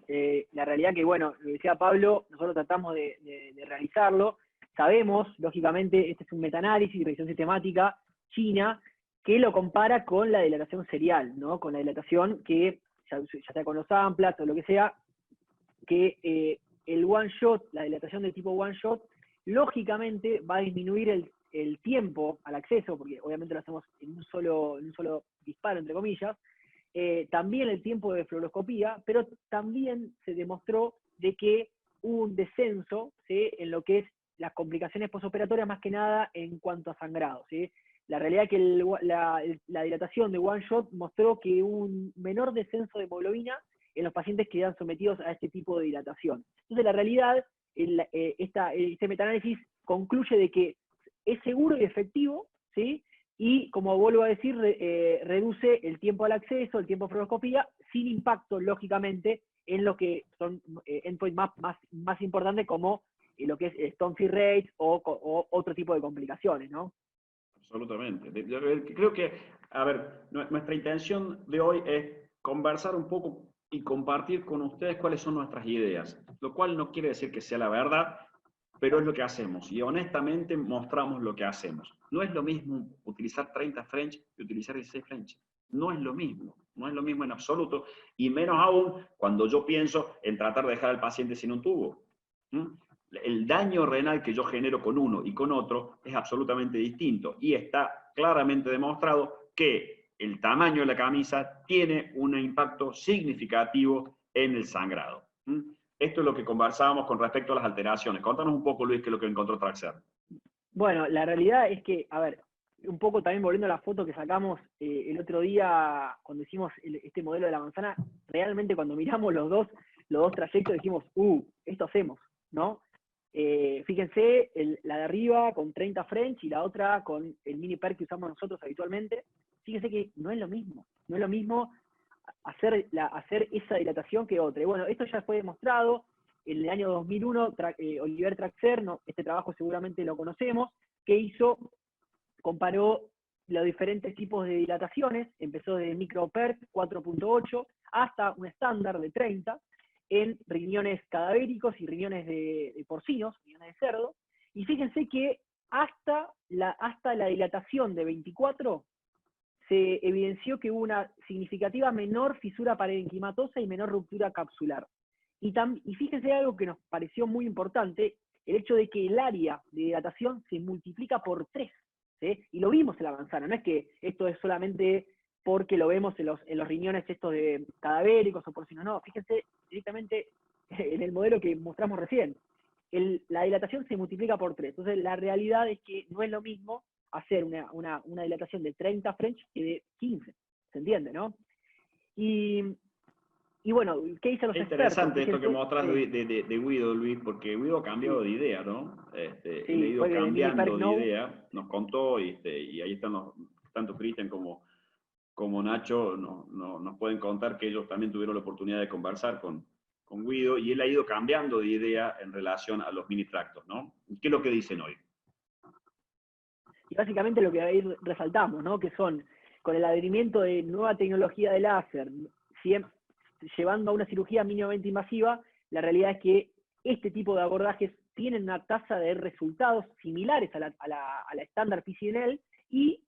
la realidad que, bueno, lo decía Pablo, nosotros tratamos de realizarlo. Sabemos, lógicamente, este es un metaanálisis, revisión sistemática china, que lo compara con la dilatación serial, ¿no? Con la dilatación que, ya sea con los amplas o lo que sea, que el one shot, la dilatación de tipo one shot, lógicamente va a disminuir el tiempo al acceso, porque obviamente lo hacemos en un solo disparo, entre comillas. También el tiempo de fluoroscopía, pero también se demostró de que hubo un descenso, ¿sí?, en lo que es las complicaciones posoperatorias, más que nada en cuanto a sangrado, ¿sí? La realidad es que la dilatación de one shot mostró que hubo un menor descenso de hemoglobina en los pacientes que eran sometidos a este tipo de dilatación. Entonces, la realidad, este metaanálisis concluye de que es seguro y efectivo, ¿sí?, y, como vuelvo a decir, reduce el tiempo al acceso, el tiempo de fluoroscopía, sin impacto, lógicamente, en lo que son endpoints más importantes, como lo que es stone fill rate o otro tipo de complicaciones, ¿no? Absolutamente. Yo creo que, a ver, nuestra intención de hoy es conversar un poco y compartir con ustedes cuáles son nuestras ideas, lo cual no quiere decir que sea la verdad, pero es lo que hacemos y honestamente mostramos lo que hacemos. No es lo mismo utilizar 30 French que utilizar 16 French. No es lo mismo, no es lo mismo en absoluto, y menos aún cuando yo pienso en tratar de dejar al paciente sin un tubo. El daño renal que yo genero con uno y con otro es absolutamente distinto y está claramente demostrado que el tamaño de la camisa tiene un impacto significativo en el sangrado. Esto es lo que conversábamos con respecto a las alteraciones. Contanos un poco, Luis, qué es lo que encontró Traxer. Bueno, la realidad es que, a ver, un poco también volviendo a la foto que sacamos el otro día cuando hicimos este modelo de la manzana, realmente cuando miramos los dos trayectos dijimos, esto hacemos, ¿no? Fíjense, la de arriba con 30 French y la otra con el mini perk que usamos nosotros habitualmente. Fíjense que no es lo mismo, no es lo mismo hacer esa dilatación que otra. Y bueno, esto ya fue demostrado en el año 2001, Olivier Traxer, este trabajo seguramente lo conocemos, que hizo, comparó los diferentes tipos de dilataciones, empezó de microperk 4.8 hasta un estándar de 30, en riñones cadavéricos y riñones de porcinos, riñones de cerdo, y fíjense que hasta la dilatación de 24 se evidenció que hubo una significativa menor fisura parenquimatosa y menor ruptura capsular. Y fíjense algo que nos pareció muy importante, el hecho de que el área de dilatación se multiplica por 3, ¿sí? Y lo vimos en la manzana, no es que esto es solamente porque lo vemos en los riñones estos de cadavéricos o porcinos, no, fíjense directamente en el modelo que mostramos recién. La dilatación se multiplica por 3, entonces la realidad es que no es lo mismo hacer una dilatación de 30 French que de 15, ¿se entiende, no? Y bueno, ¿qué dicen los expertos? Interesante esto que mostrás de Guido, Luis, porque Guido ha cambiado de idea, ¿no? Él ha ido cambiando de idea, nos contó, y ahí están tanto Cristian como Nacho nos pueden contar que ellos también tuvieron la oportunidad de conversar con Guido, y él ha ido cambiando de idea en relación a los mini tractos, ¿no? ¿Qué es lo que dicen hoy? Y básicamente lo que ahí resaltamos, ¿no? Que son, con el advenimiento de nueva tecnología de láser, llevando a una cirugía mínimamente invasiva, la realidad es que este tipo de abordajes tienen una tasa de resultados similares a la estándar PCNL y,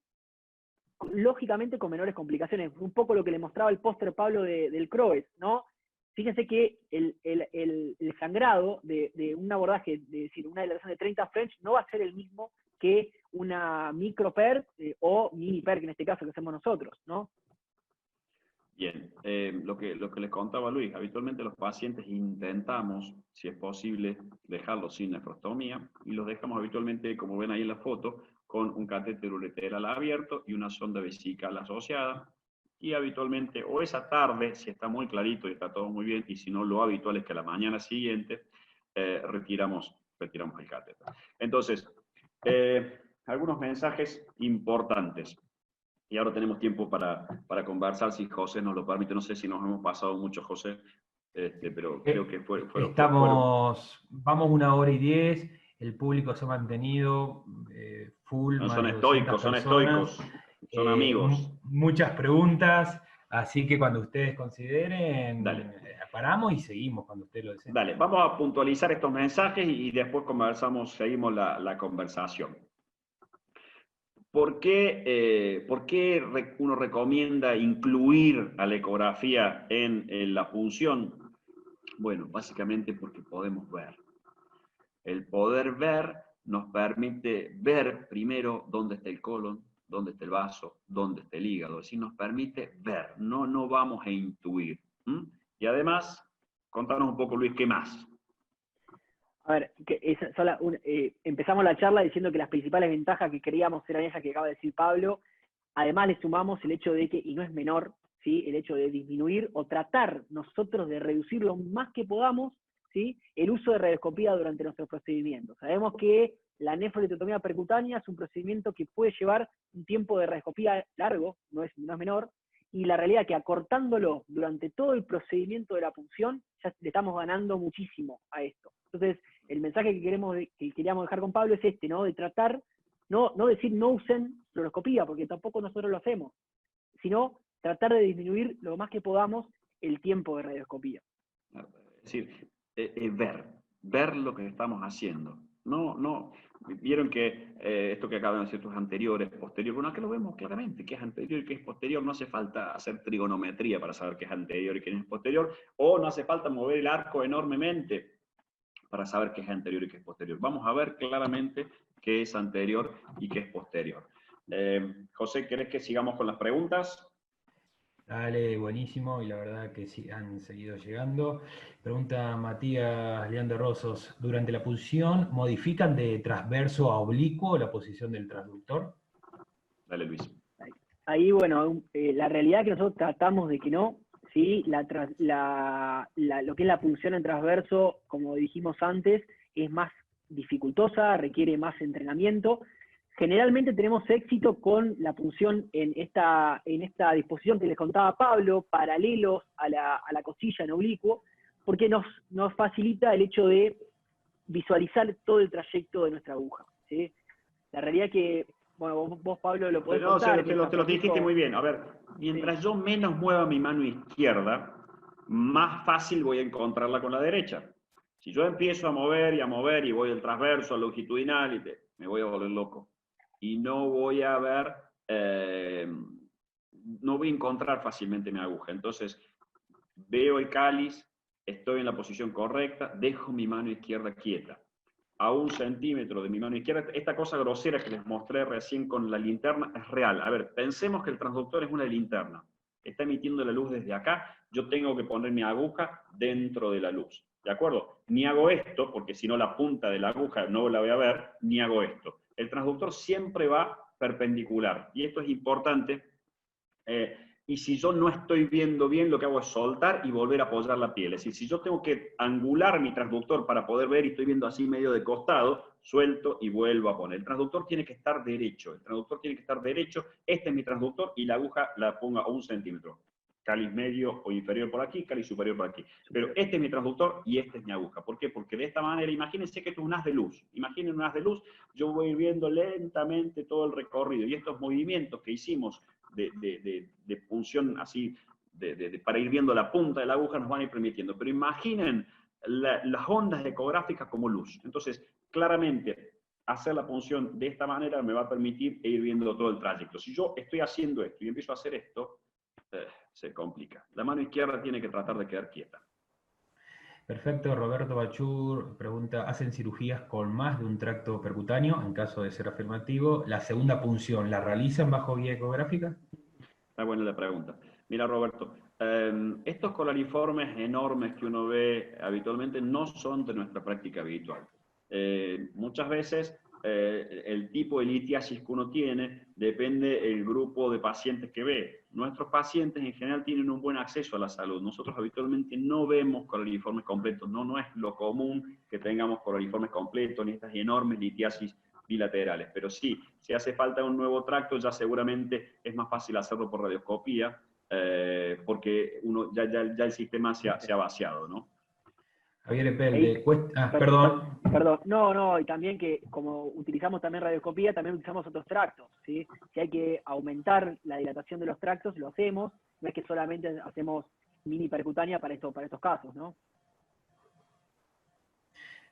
lógicamente, con menores complicaciones. Un poco lo que le mostraba el póster Pablo del CROES, ¿no? Fíjense que el sangrado de un abordaje, es decir, una dilatación de 30 French, no va a ser el mismo que una micro PERC o mini PERC en este caso que hacemos nosotros, ¿no? Bien, lo que les contaba Luis, habitualmente los pacientes intentamos, si es posible, dejarlos sin nefrostomía, y los dejamos habitualmente, como ven ahí en la foto, con un catéter ureteral abierto y una sonda vesical asociada, y habitualmente, o esa tarde, si está muy clarito y está todo muy bien, y si no, lo habitual es que a la mañana siguiente retiramos el catéter. Entonces, algunos mensajes importantes. Y ahora tenemos tiempo para conversar, si José nos lo permite. No sé si nos hemos pasado mucho, José, pero creo que vamos 1 hora y 10, el público se ha mantenido full, no, más son de 200 estoicos, son amigos. Muchas preguntas, así que cuando ustedes consideren, paramos y seguimos cuando ustedes lo deseen. Dale, vamos a puntualizar estos mensajes y después seguimos la conversación. ¿Por qué uno recomienda incluir a la ecografía en la punción? Bueno, básicamente porque podemos ver. El poder ver nos permite ver primero dónde está el colon, dónde está el vaso, dónde está el hígado. Es decir, nos permite ver, no vamos a intuir. Y además, contanos un poco, Luis, ¿qué más? A ver, empezamos la charla diciendo que las principales ventajas que queríamos eran esas que acaba de decir Pablo. Además le sumamos el hecho de que, y no es menor, ¿sí? El hecho de disminuir o tratar nosotros de reducir lo más que podamos, ¿sí? El uso de radioscopía durante nuestros procedimientos. Sabemos que la nefrolitotomía percutánea es un procedimiento que puede llevar un tiempo de radioscopía largo, no es menor, y la realidad es que acortándolo durante todo el procedimiento de la punción, ya le estamos ganando muchísimo a esto. Entonces, el mensaje que queríamos dejar con Pablo es este, ¿no? De tratar no decir no usen fluoroscopía, porque tampoco nosotros lo hacemos, sino tratar de disminuir lo más que podamos el tiempo de radioscopía. Es decir, ver lo que estamos haciendo. No, vieron que esto que acaban de decir tus anteriores, posterior, bueno, acá lo vemos claramente, que es anterior y que es posterior, no hace falta hacer trigonometría para saber qué es anterior y qué es posterior, o no hace falta mover el arco enormemente para saber qué es anterior y qué es posterior. Vamos a ver claramente qué es anterior y qué es posterior. José, ¿querés que sigamos con las preguntas? Dale, buenísimo, y la verdad que sí, han seguido llegando. Pregunta Matías Leandro Rosos, ¿durante la punción modifican de transverso a oblicuo la posición del transductor? Dale, Luis. Ahí, bueno, la realidad es que nosotros tratamos de que no, ¿sí? Lo que es la punción en transverso, como dijimos antes, es más dificultosa, requiere más entrenamiento. Generalmente tenemos éxito con la punción en esta disposición que les contaba Pablo, paralelos a la costilla en oblicuo, porque nos facilita el hecho de visualizar todo el trayecto de nuestra aguja, ¿sí? La realidad es que, bueno, vos Pablo lo podés contar. Te lo dijiste muy bien. A ver, mientras yo menos mueva mi mano izquierda, más fácil voy a encontrarla con la derecha. Si yo empiezo a mover y voy del transverso al longitudinal, me voy a volver loco. Y no voy a ver, no voy a encontrar fácilmente mi aguja. Entonces, veo el cáliz, estoy en la posición correcta, dejo mi mano izquierda quieta. A 1 centímetro de mi mano izquierda, esta cosa grosera que les mostré recién con la linterna es real. A ver, pensemos que el transductor es una linterna. Está emitiendo la luz desde acá, yo tengo que poner mi aguja dentro de la luz. ¿De acuerdo? Ni hago esto, porque si no la punta de la aguja no la voy a ver, ni hago esto. El transductor siempre va perpendicular, y esto es importante. Y si yo no estoy viendo bien, lo que hago es soltar y volver a apoyar la piel. Es decir, si yo tengo que angular mi transductor para poder ver y estoy viendo así medio de costado, suelto y vuelvo a poner. El transductor tiene que estar derecho. El transductor tiene que estar derecho. Este es mi transductor y la aguja la pongo a 1 centímetro. Cáliz medio o inferior por aquí, cáliz superior por aquí. Pero este es mi transductor y esta es mi aguja. ¿Por qué? Porque de esta manera, imagínense que esto es un haz de luz. Imaginen un haz de luz, yo voy viendo lentamente todo el recorrido. Y estos movimientos que hicimos de punción así, para ir viendo la punta de la aguja, nos van a ir permitiendo. Pero imaginen las ondas ecográficas como luz. Entonces, claramente, hacer la punción de esta manera me va a permitir ir viendo todo el trayecto. Si yo estoy haciendo esto y empiezo a hacer esto, se complica. La mano izquierda tiene que tratar de quedar quieta. Perfecto, Roberto Bachur pregunta, ¿hacen cirugías con más de un tracto percutáneo? En caso de ser afirmativo, ¿la segunda punción la realizan bajo guía ecográfica? Está buena la pregunta. Mira, Roberto, estos colariformes enormes que uno ve habitualmente no son de nuestra práctica habitual. Muchas veces el tipo de litiasis que uno tiene depende del grupo de pacientes que ve. Nuestros pacientes en general tienen un buen acceso a la salud. Nosotros habitualmente no vemos colariformes completos. No es lo común que tengamos colariformes completos ni estas enormes litiasis bilaterales. Pero sí, si hace falta un nuevo tracto, ya seguramente es más fácil hacerlo por radioscopía, porque ya el sistema se ha vaciado, ¿no? Javier Epelde, perdón. Perdón, no, y también que como utilizamos también radioscopía, también utilizamos otros tractos, ¿sí? Si hay que aumentar la dilatación de los tractos, lo hacemos, no es que solamente hacemos mini percutánea para estos casos, ¿no?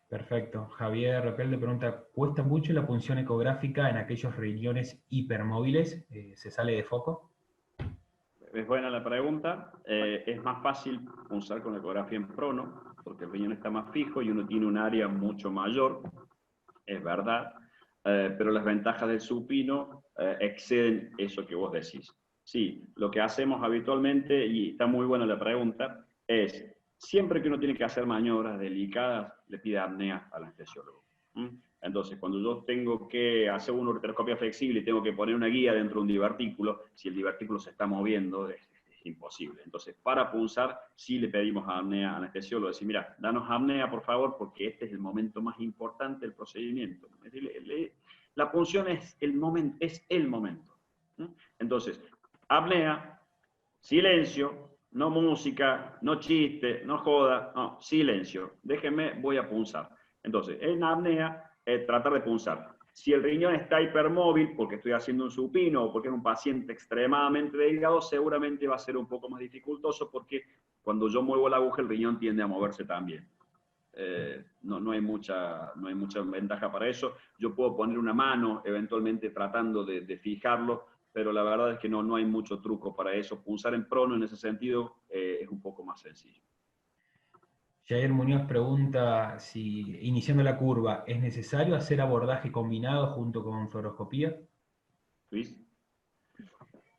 Perfecto. Javier Epelde pregunta, ¿cuesta mucho la punción ecográfica en aquellos riñones hipermóviles? ¿Se sale de foco? Es buena la pregunta. Es más fácil punzar con la ecografía en prono, porque el riñón está más fijo y uno tiene un área mucho mayor, es verdad, pero las ventajas del supino exceden eso que vos decís. Sí, lo que hacemos habitualmente, y está muy buena la pregunta, es, siempre que uno tiene que hacer maniobras delicadas, le pide apnea al anestesiólogo. Entonces, cuando yo tengo que hacer una ureteroscopia flexible y tengo que poner una guía dentro de un divertículo, si el divertículo se está moviendo, es imposible. Entonces, para punzar, sí le pedimos apnea al anestesiólogo. Decir, mira, danos apnea, por favor, porque este es el momento más importante del procedimiento. La punción es el momento. Entonces, apnea, silencio, no música, no chiste, no joda, no, silencio. Déjenme, voy a punzar. Entonces, en apnea, tratar de punzar. Si el riñón está hipermóvil, porque estoy haciendo un supino o porque es un paciente extremadamente delgado, seguramente va a ser un poco más dificultoso porque cuando yo muevo la aguja, el riñón tiende a moverse también. No hay mucha ventaja para eso. Yo puedo poner una mano eventualmente tratando de fijarlo, pero la verdad es que no hay mucho truco para eso. Punzar en prono en ese sentido es un poco más sencillo. Jair Muñoz pregunta si, iniciando la curva, ¿es necesario hacer abordaje combinado junto con fluoroscopía? Luis.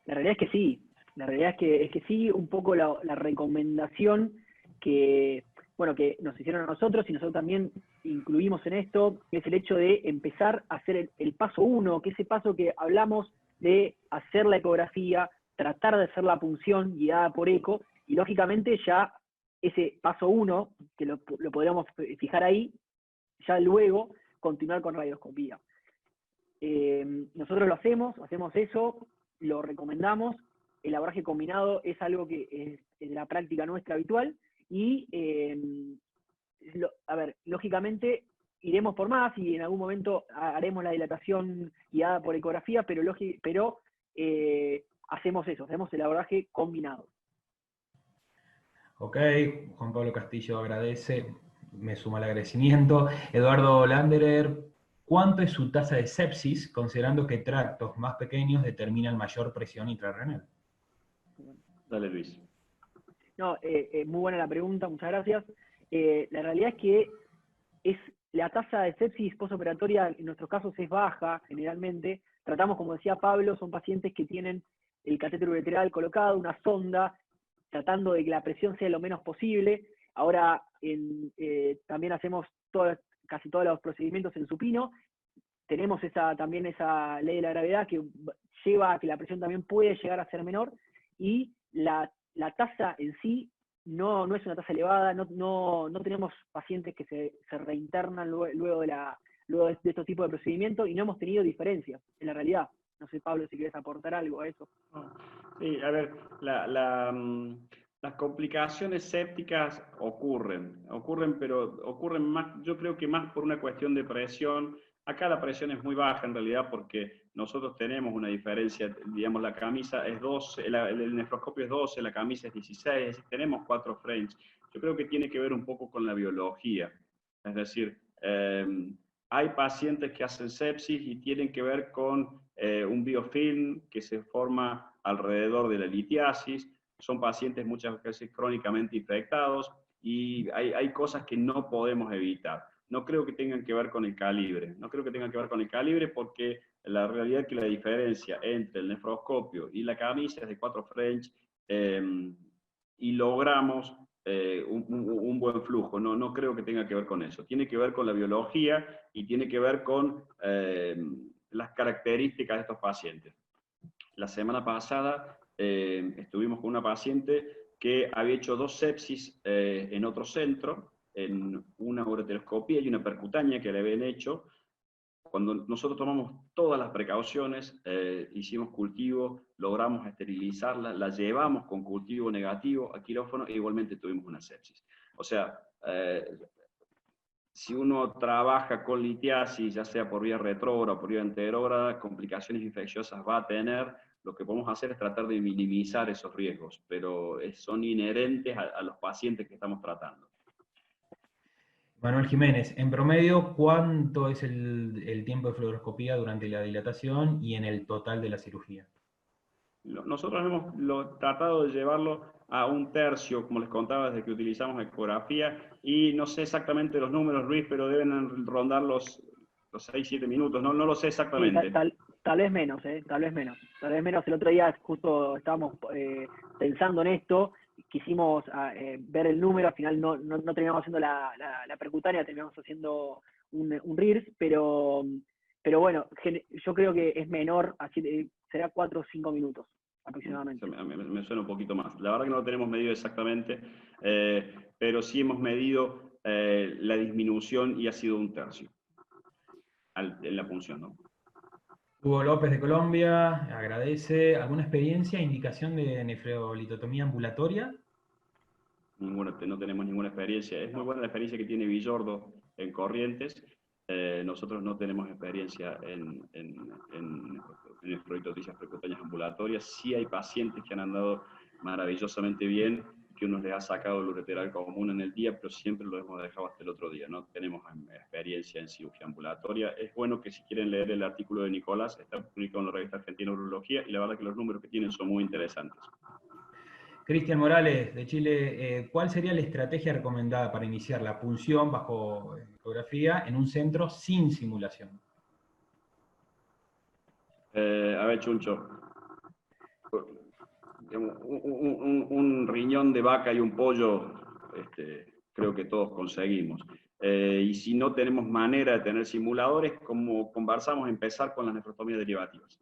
La realidad es que sí. La realidad es que sí, un poco la recomendación que, bueno, que nos hicieron a nosotros y nosotros también incluimos en esto, es el hecho de empezar a hacer el paso 1, que ese paso que hablamos de hacer la ecografía, tratar de hacer la punción guiada por eco, y lógicamente ya ese paso 1, que lo podríamos fijar ahí, ya luego continuar con radioscopía. Nosotros lo hacemos eso, lo recomendamos. El abordaje combinado es algo que es en la práctica nuestra habitual y, a ver, lógicamente iremos por más y en algún momento haremos la dilatación guiada por ecografía, pero hacemos eso, hacemos el abordaje combinado. Ok, Juan Pablo Castillo agradece, me suma el agradecimiento. Eduardo Landerer, ¿cuánto es su tasa de sepsis, considerando que tractos más pequeños determinan mayor presión intrarrenal? Dale, Luis. No, muy buena la pregunta, muchas gracias. La realidad es que la tasa de sepsis postoperatoria en nuestros casos es baja, generalmente. Tratamos, como decía Pablo, son pacientes que tienen el catéter ureteral colocado, una sonda, tratando de que la presión sea lo menos posible. Ahora también hacemos casi todos los procedimientos en supino. Tenemos también esa ley de la gravedad que lleva a que la presión también puede llegar a ser menor, y la tasa en sí no es una tasa elevada, no tenemos pacientes que se reinternan luego de estos tipos de procedimientos, y no hemos tenido diferencias en la realidad. No sé, Pablo, si quieres aportar algo a eso. Sí, a ver, las complicaciones sépticas ocurren, pero ocurren más, yo creo que más por una cuestión de presión. Acá la presión es muy baja en realidad porque nosotros tenemos una diferencia, digamos, la camisa es 12, el nefroscopio es 12, la camisa es 16, tenemos 4 frames. Yo creo que tiene que ver un poco con la biología, es decir, hay pacientes que hacen sepsis y tienen que ver con un biofilm que se forma alrededor de la litiasis. Son pacientes muchas veces crónicamente infectados y hay cosas que no podemos evitar. No creo que tengan que ver con el calibre. No creo que tengan que ver con el calibre porque la realidad es que la diferencia entre el nefroscopio y la camisa es de 4 French y logramos un buen flujo. No creo que tenga que ver con eso. Tiene que ver con la biología y tiene que ver con las características de estos pacientes. La semana pasada estuvimos con una paciente que había hecho 2 sepsis en otro centro, en una ureteroscopía y una percutánea que le habían hecho. Cuando nosotros tomamos todas las precauciones, hicimos cultivo, logramos esterilizarla, la llevamos con cultivo negativo a quirófano e igualmente tuvimos una sepsis. O sea, si uno trabaja con litiasis, ya sea por vía retrógrada o por vía anterógrada, complicaciones infecciosas va a tener. Lo que podemos hacer es tratar de minimizar esos riesgos, pero son inherentes a los pacientes que estamos tratando. Manuel Jiménez, en promedio, ¿cuánto es el tiempo de fluoroscopía durante la dilatación y en el total de la cirugía? Nosotros hemos tratado de llevarlo a 1/3, como les contaba, desde que utilizamos ecografía, y no sé exactamente los números, Luis, pero deben rondar los 6-7 minutos, no lo sé exactamente. Sí, tal vez menos, tal vez menos. Tal vez menos. El otro día justo estábamos pensando en esto, quisimos ver el número, al final no terminamos haciendo la percutánea, terminamos haciendo un RIRS, pero bueno, yo creo que es menor, así será 4 o 5 minutos aproximadamente. Me suena un poquito más. La verdad que no lo tenemos medido exactamente, pero sí hemos medido la disminución y ha sido 1/3 en la punción, ¿no? Hugo López de Colombia agradece. ¿Alguna experiencia, indicación de nefrolitotomía ambulatoria? No tenemos ninguna experiencia. Es muy buena la experiencia que tiene Villordo en Corrientes, Nosotros no tenemos experiencia en nefrolitoticias percutáneas ambulatorias. Sí hay pacientes que han andado maravillosamente bien, que uno les ha sacado el ureteral común en el día, pero siempre lo hemos dejado hasta el otro día. No tenemos experiencia en cirugía ambulatoria. Es bueno que si quieren leer el artículo de Nicolás, está publicado en la revista Argentina de Urología, y la verdad que los números que tienen son muy interesantes. Cristian Morales, de Chile, ¿cuál sería la estrategia recomendada para iniciar la punción bajo ecografía en un centro sin simulación? A ver, Chuncho, un riñón de vaca y un pollo, creo que todos conseguimos. Y si no tenemos manera de tener simuladores, como conversamos, empezar con las nefrostomías derivativas.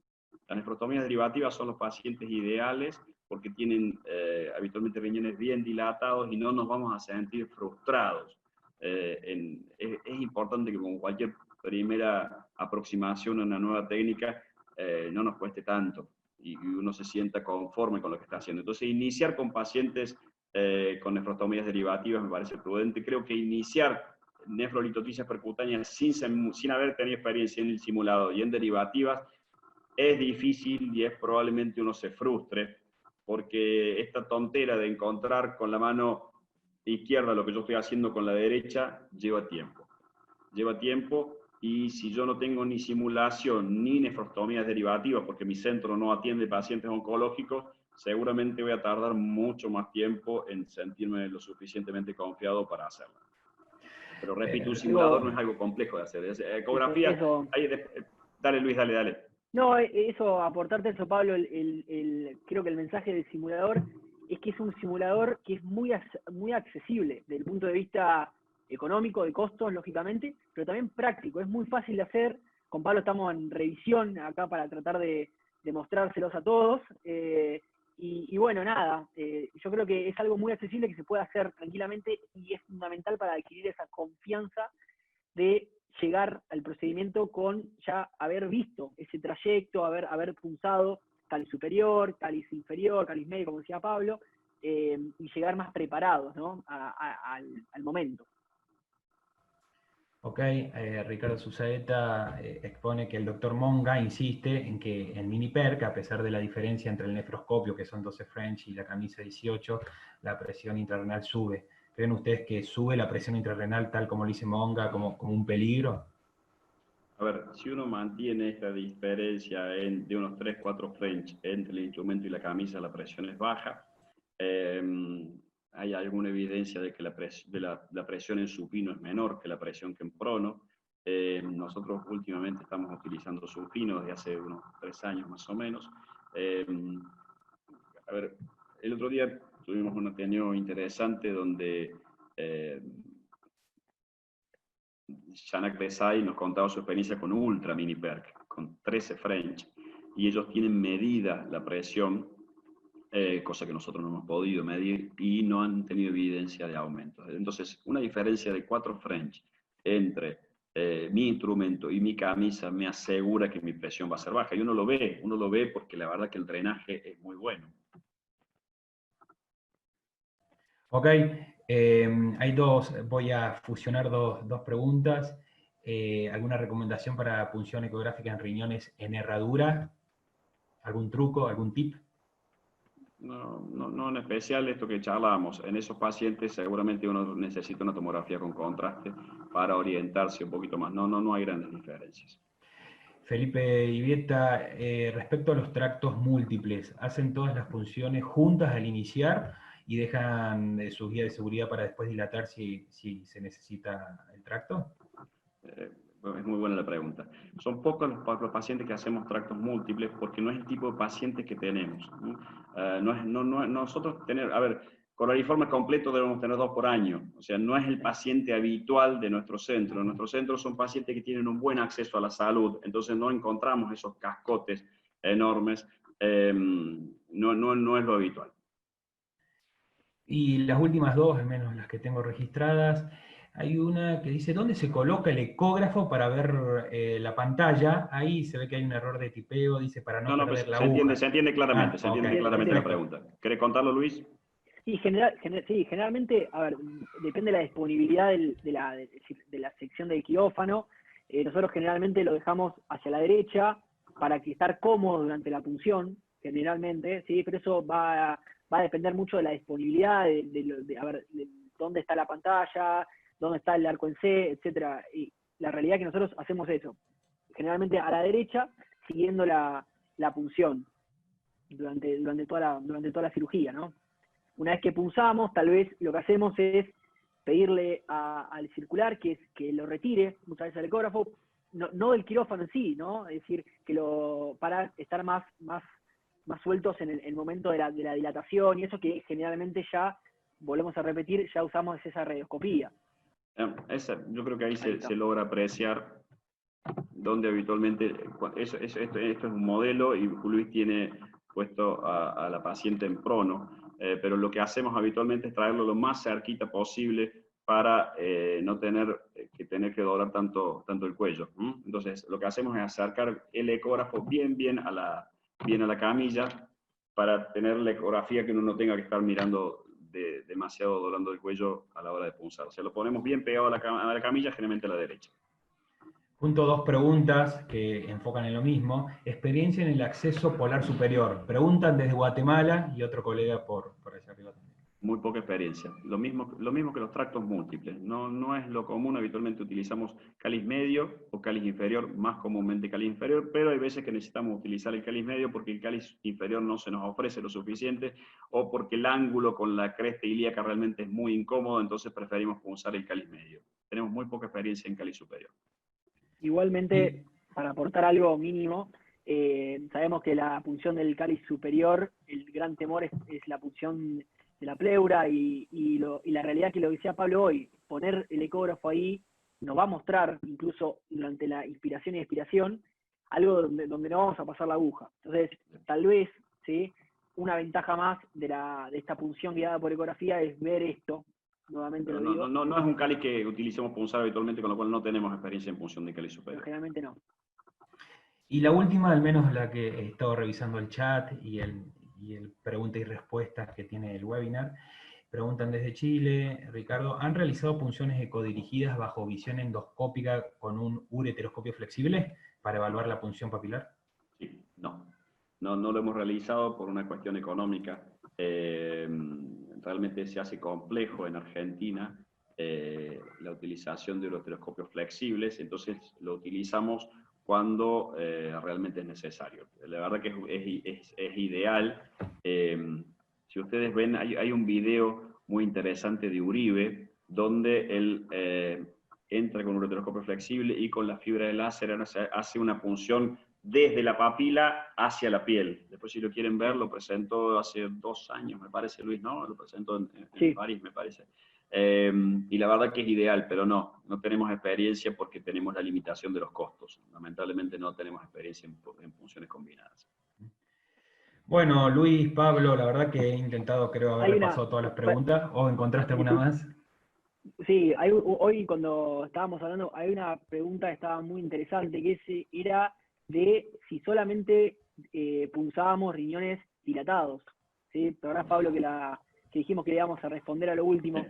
Las nefrostomías derivativas son los pacientes ideales porque tienen habitualmente riñones bien dilatados y no nos vamos a sentir frustrados. Es importante que con cualquier primera aproximación a una nueva técnica no nos cueste tanto y uno se sienta conforme con lo que está haciendo. Entonces, iniciar con pacientes con nefrostomías derivativas me parece prudente. Creo que iniciar nefrolitoticias percutáneas sin haber tenido experiencia en el simulado y en derivativas es difícil y es probablemente uno se frustre, porque esta tontera de encontrar con la mano izquierda lo que yo estoy haciendo con la derecha lleva tiempo. Lleva tiempo. Y si yo no tengo ni simulación ni nefrostomías derivativas, porque mi centro no atiende pacientes oncológicos, seguramente voy a tardar mucho más tiempo en sentirme lo suficientemente confiado para hacerlo. Pero repito, un simulador no es algo complejo de hacer. Ecografía, dale Luis, dale. No, eso, aportarte eso, Pablo, creo que el mensaje del simulador es que es un simulador que es muy accesible desde el punto de vista económico, de costos, lógicamente, pero también práctico, es muy fácil de hacer. Con Pablo estamos en revisión acá para tratar de mostrárselos a todos, y bueno, nada, yo creo que es algo muy accesible que se puede hacer tranquilamente y es fundamental para adquirir esa confianza de llegar al procedimiento con ya haber visto ese trayecto, haber pulsado cáliz superior, cáliz inferior, cáliz medio, como decía Pablo, y llegar más preparados, ¿no? al momento. Ok, Ricardo Susaeta expone que el doctor Monga insiste en que en Mini-PERC, a pesar de la diferencia entre el nefroscopio, que son 12 French, y la camisa 18, la presión intrarrenal sube. ¿Creen ustedes que sube la presión intrarrenal tal como lo dice Monga, como un peligro? A ver, si uno mantiene esta diferencia de unos 3-4 French entre el instrumento y la camisa, la presión es baja. Hay alguna evidencia de que la presión en supino es menor que la presión que en prono. Nosotros últimamente estamos utilizando supino desde hace unos 3 años más o menos. A ver, el otro día tuvimos un ateneo interesante donde Shanak Desai nos contaba su experiencia con Ultra Mini-PERC, con 13 French, y ellos tienen medida la presión, cosa que nosotros no hemos podido medir, y no han tenido evidencia de aumento. Entonces, una diferencia de 4 French entre mi instrumento y mi camisa me asegura que mi presión va a ser baja. Y uno lo ve porque la verdad que el drenaje es muy bueno. Ok, voy a fusionar dos preguntas. ¿Alguna recomendación para punción ecográfica en riñones en herradura? ¿Algún truco, algún tip? No en especial esto que charlábamos. En esos pacientes seguramente uno necesita una tomografía con contraste para orientarse un poquito más. No hay grandes diferencias. Felipe Ivieta, respecto a los tractos múltiples, ¿hacen todas las punciones juntas al iniciar y dejan su guía de seguridad para después dilatar si se necesita el tracto? Es muy buena la pregunta. Son pocos los pacientes que hacemos tractos múltiples porque no es el tipo de pacientes que tenemos. Nosotros coraliformes completos debemos tener 2 por año. O sea, no es el paciente habitual de nuestro centro. Nuestros centros son pacientes que tienen un buen acceso a la salud, entonces no encontramos esos cascotes enormes. No es lo habitual. Y las últimas dos, al menos las que tengo registradas, hay una que dice, ¿dónde se coloca el ecógrafo para ver la pantalla? Ahí se ve que hay un error de tipeo, dice, para no perder la aguja. Se entiende claramente, la perfecto. pregunta. ¿Querés contarlo, Luis? Sí, generalmente, a ver, depende de la disponibilidad de la sección del quirófano. nosotros generalmente lo dejamos hacia la derecha para que estar cómodo durante la punción, generalmente, ¿sí? Pero eso va a depender mucho de la disponibilidad, a ver, de dónde está la pantalla, dónde está el arco en C, etcétera. Y la realidad es que nosotros hacemos eso, generalmente a la derecha, siguiendo la punción durante toda la cirugía, ¿no? Una vez que punzamos, tal vez lo que hacemos es pedirle al circular que lo retire, muchas veces al ecógrafo, no del quirófano en sí, ¿no? Es decir, para estar más sueltos en el momento de la dilatación, y eso que generalmente ya, volvemos a repetir, ya usamos esa radioscopía. Yo creo que ahí se logra apreciar donde habitualmente, esto es un modelo y Luis tiene puesto a la paciente en prono, pero lo que hacemos habitualmente es traerlo lo más cerquita posible para no tener que doblar tanto el cuello. Entonces, lo que hacemos es acercar el ecógrafo bien a la camilla para tener la ecografía que uno no tenga que estar mirando demasiado doblando el cuello a la hora de punzar. O sea, lo ponemos bien pegado a la camilla, generalmente a la derecha. Junto dos preguntas que enfocan en lo mismo. Experiencia en el acceso polar superior. Preguntan desde Guatemala y otro colega por allá arriba también. Muy poca experiencia. Lo mismo que los tractos múltiples. No es lo común, habitualmente utilizamos cáliz medio o cáliz inferior, más comúnmente cáliz inferior, pero hay veces que necesitamos utilizar el cáliz medio porque el cáliz inferior no se nos ofrece lo suficiente o porque el ángulo con la cresta ilíaca realmente es muy incómodo, entonces preferimos usar el cáliz medio. Tenemos muy poca experiencia en cáliz superior. Igualmente, para aportar algo mínimo, sabemos que la punción del cáliz superior, el gran temor es la punción de la pleura y la realidad que lo decía Pablo hoy, poner el ecógrafo ahí nos va a mostrar, incluso durante la inspiración y expiración, algo donde no vamos a pasar la aguja. Entonces, tal vez, ¿sí?, una ventaja más de esta punción guiada por ecografía es ver esto. Nuevamente lo digo. No es un cáliz que utilicemos punzar habitualmente, con lo cual no tenemos experiencia en punción de cáliz superior. Pero generalmente no. Y la última, al menos la que he estado revisando el chat y el pregunta y respuestas que tiene el webinar, preguntan desde Chile, Ricardo, ¿han realizado punciones ecodirigidas bajo visión endoscópica con un ureteroscopio flexible para evaluar la punción papilar? Sí, no lo hemos realizado por una cuestión económica. Realmente se hace complejo en Argentina la utilización de ureteroscopios flexibles, entonces lo utilizamos cuando realmente es necesario. La verdad que es ideal. Si ustedes ven, hay un video muy interesante de Uribe, donde él entra con un ureteroscopio flexible y con la fibra de láser hace una punción desde la papila hacia la piel. Después, si lo quieren ver, lo presentó hace 2 años, me parece, Luis, ¿no? Lo presentó en París, me parece. Y la verdad que es ideal, pero no tenemos experiencia porque tenemos la limitación de los costos. Lamentablemente no tenemos experiencia en punciones combinadas. Bueno, Luis, Pablo, la verdad que he intentado, creo, haber repasado todas las preguntas. ¿O encontraste alguna más? Sí, hoy cuando estábamos hablando, hay una pregunta que estaba muy interesante, que era de si solamente punzábamos riñones dilatados. ¿Sí? ¿Te acordás, Pablo, que dijimos que le íbamos a responder a lo último?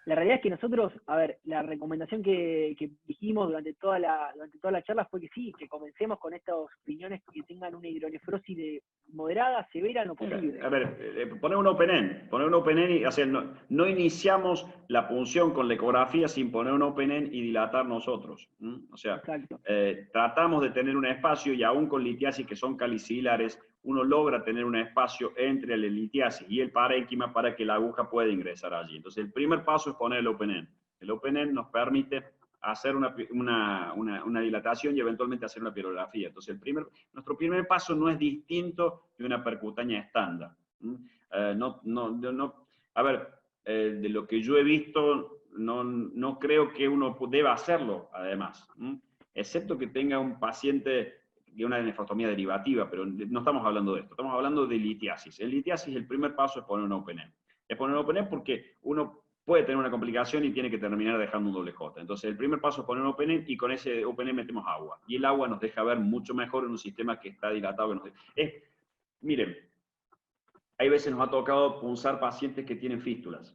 La realidad es que nosotros, a ver, la recomendación que dijimos durante toda la charla fue que sí, que comencemos con estos riñones que tengan una hidronefrosis moderada, severa, no posible. A ver, poner un open-end y, o sea, no iniciamos la punción con la ecografía sin poner un open-end y dilatar nosotros. O sea, tratamos de tener un espacio y aún con litiasis que son calicilares, uno logra tener un espacio entre la litiasis y el parénquima para que la aguja pueda ingresar allí. Entonces, el primer paso es poner el open-end. El open-end nos permite hacer una dilatación y eventualmente hacer una pirografía. Entonces, nuestro primer paso no es distinto de una percutánea estándar. A ver, de lo que yo he visto, no creo que uno deba hacerlo, además. Excepto que tenga un paciente de una nefrostomía derivativa, pero no estamos hablando de esto, estamos hablando de litiasis. En litiasis el primer paso es poner un open-end. Es poner un open-end porque uno puede tener una complicación y tiene que terminar dejando un doble J. Entonces el primer paso es poner un open-end y con ese open-end metemos agua. Y el agua nos deja ver mucho mejor en un sistema que está dilatado. Miren, hay veces nos ha tocado punzar pacientes que tienen fístulas.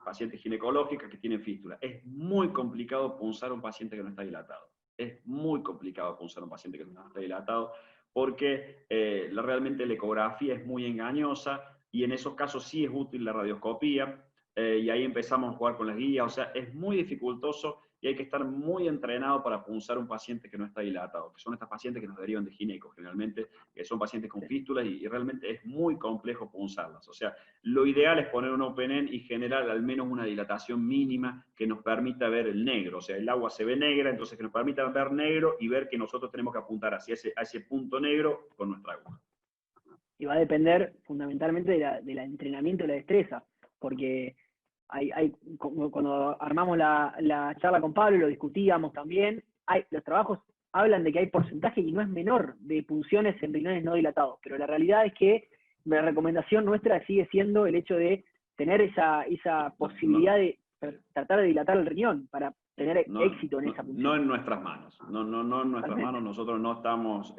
Pacientes ginecológicas que tienen fístulas. Es muy complicado punzar a un paciente que no está dilatado. Es muy complicado punzar a un paciente que no está dilatado, porque realmente la ecografía es muy engañosa, y en esos casos sí es útil la radioscopía, y ahí empezamos a jugar con las guías. O sea, es muy dificultoso y hay que estar muy entrenado para punzar a un paciente que no está dilatado, que son estas pacientes que nos derivan de gineco generalmente, que son pacientes con fístulas, y realmente es muy complejo punzarlas. O sea, lo ideal es poner un open end y generar al menos una dilatación mínima que nos permita ver el negro. O sea, el agua se ve negra, entonces que nos permita ver negro y ver que nosotros tenemos que apuntar hacia a ese punto negro con nuestra aguja. Y va a depender fundamentalmente del entrenamiento y la destreza, porque cuando armamos la charla con Pablo, lo discutíamos también, los trabajos hablan de que hay porcentaje, y no es menor, de punciones en riñones no dilatados, pero la realidad es que la recomendación nuestra sigue siendo el hecho de tener esa posibilidad de tratar de dilatar el riñón para tener éxito en esa punción. No en nuestras manos, no en nuestras manos. Nosotros no estamos,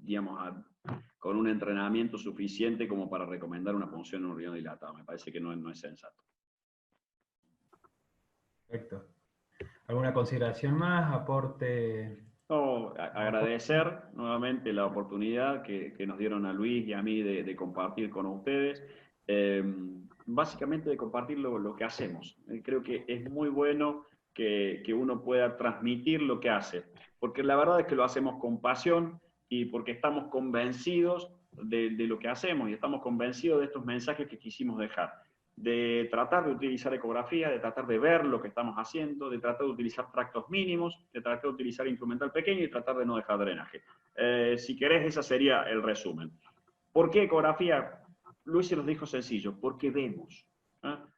digamos, con un entrenamiento suficiente como para recomendar una punción en un riñón dilatado. Me parece que no es sensato. Perfecto. ¿Alguna consideración más? ¿Aporte? No, agradecer nuevamente la oportunidad que nos dieron a Luis y a mí de compartir con ustedes. Básicamente de compartir lo que hacemos. Creo que es muy bueno que uno pueda transmitir lo que hace, porque la verdad es que lo hacemos con pasión y porque estamos convencidos de lo que hacemos, y estamos convencidos de estos mensajes que quisimos dejar, de tratar de utilizar ecografía, de tratar de ver lo que estamos haciendo, de tratar de utilizar tractos mínimos, de tratar de utilizar instrumental pequeño y tratar de no dejar drenaje. Si querés, ese sería el resumen. ¿Por qué ecografía? Luis se los dijo sencillo, porque vemos.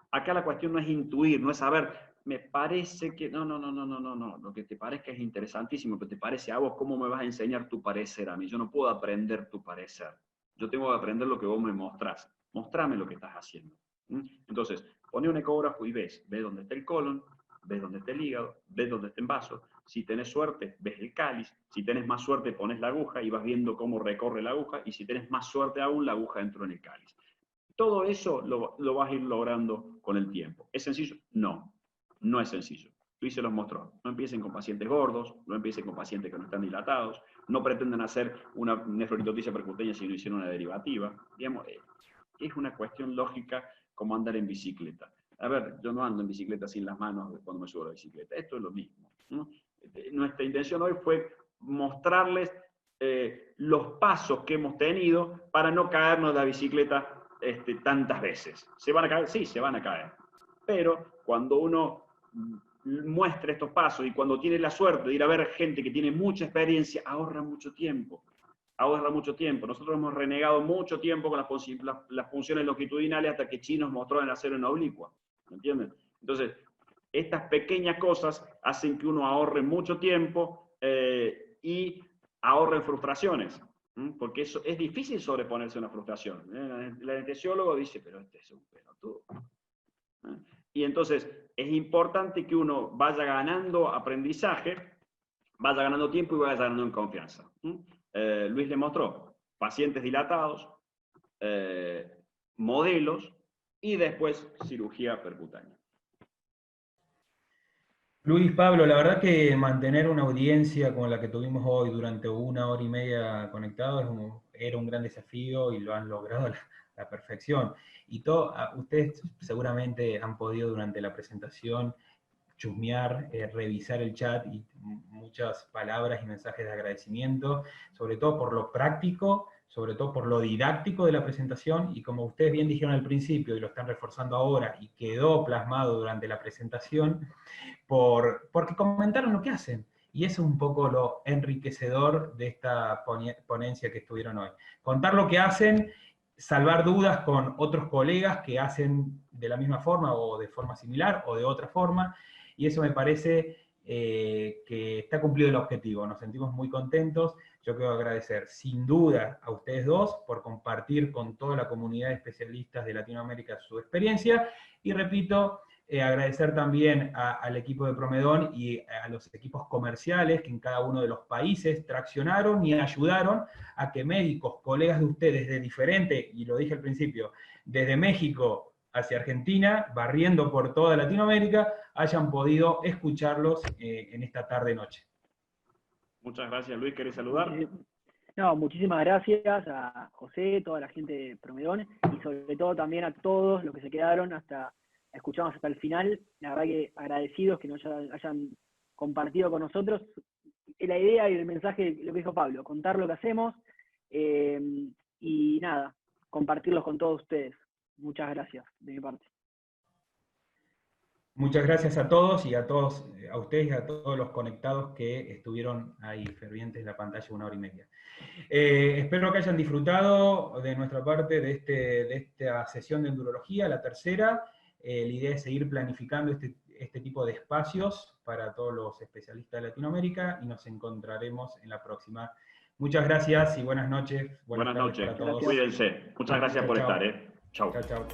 Acá la cuestión no es intuir, no es saber, me parece que... No. Lo que te parezca es interesantísimo, pero te parece a vos, ¿cómo me vas a enseñar tu parecer a mí? Yo no puedo aprender tu parecer. Yo tengo que aprender lo que vos me mostrás. Mostrame lo que estás haciendo. Entonces, poné un ecógrafo y ves dónde está el colon, ves dónde está el hígado, ves dónde está el vaso. Si tenés suerte, ves el cáliz. Si tenés más suerte, pones la aguja y vas viendo cómo recorre la aguja. Y si tenés más suerte aún, la aguja entró en el cáliz. Todo eso lo vas a ir logrando con el tiempo. ¿Es sencillo? No es sencillo. Luis se los mostró. No empiecen con pacientes gordos, no empiecen con pacientes que no están dilatados, no pretendan hacer una nefrolitosis percutánea si no hicieron una derivativa. Digamos, es una cuestión lógica como andar en bicicleta. A ver, yo no ando en bicicleta sin las manos cuando me subo a la bicicleta. Esto es lo mismo, ¿no? Nuestra intención hoy fue mostrarles los pasos que hemos tenido para no caernos de la bicicleta tantas veces. ¿Se van a caer? Sí, se van a caer. Pero cuando uno muestra estos pasos y cuando tiene la suerte de ir a ver gente que tiene mucha experiencia, ahorra mucho tiempo. Nosotros hemos renegado mucho tiempo con las funciones longitudinales hasta que Chi nos mostró en hacer en oblicua. ¿Me entienden? Entonces, estas pequeñas cosas hacen que uno ahorre mucho tiempo y ahorre frustraciones. Porque eso es difícil sobreponerse a una frustración. El anestesiólogo dice, pero este es un pelotudo. Y entonces es importante que uno vaya ganando aprendizaje, vaya ganando tiempo y vaya ganando en confianza. Luis le mostró pacientes dilatados, modelos y después cirugía percutánea. Luis, Pablo, la verdad que mantener una audiencia como la que tuvimos hoy durante 1 hora y media conectados era un gran desafío y lo han logrado a la perfección. Y ustedes seguramente han podido durante la presentación chusmear, revisar el chat y muchas palabras y mensajes de agradecimiento, sobre todo por lo práctico, sobre todo por lo didáctico de la presentación, y como ustedes bien dijeron al principio y lo están reforzando ahora y quedó plasmado durante la presentación, porque comentaron lo que hacen. Y eso es un poco lo enriquecedor de esta ponencia que estuvieron hoy. Contar lo que hacen, salvar dudas con otros colegas que hacen de la misma forma o de forma similar o de otra forma, y eso me parece que está cumplido el objetivo. Nos sentimos muy contentos. Yo quiero agradecer sin duda a ustedes dos por compartir con toda la comunidad de especialistas de Latinoamérica su experiencia, y repito, agradecer también al equipo de Promedón y a los equipos comerciales que en cada uno de los países traccionaron y ayudaron a que médicos, colegas de ustedes de diferente, y lo dije al principio, desde México hacia Argentina, barriendo por toda Latinoamérica, hayan podido escucharlos en esta tarde-noche. Muchas gracias, Luis. ¿Querés saludar? No, muchísimas gracias a José, toda la gente de Promedón, y sobre todo también a todos los que se quedaron escuchamos hasta el final. La verdad que agradecidos que nos hayan compartido con nosotros la idea y el mensaje, lo que dijo Pablo, contar lo que hacemos, y nada, compartirlos con todos ustedes. Muchas gracias de mi parte. Muchas gracias a todos y a ustedes y a todos los conectados que estuvieron ahí fervientes en la pantalla 1 hora y media. Espero que hayan disfrutado de nuestra parte de esta sesión de endurología, la tercera. La idea es seguir planificando este tipo de espacios para todos los especialistas de Latinoamérica y nos encontraremos en la próxima. Muchas gracias y buenas noches. Buenas noches para todos. Cuídense. Muchas gracias por estar. Chau. Chau.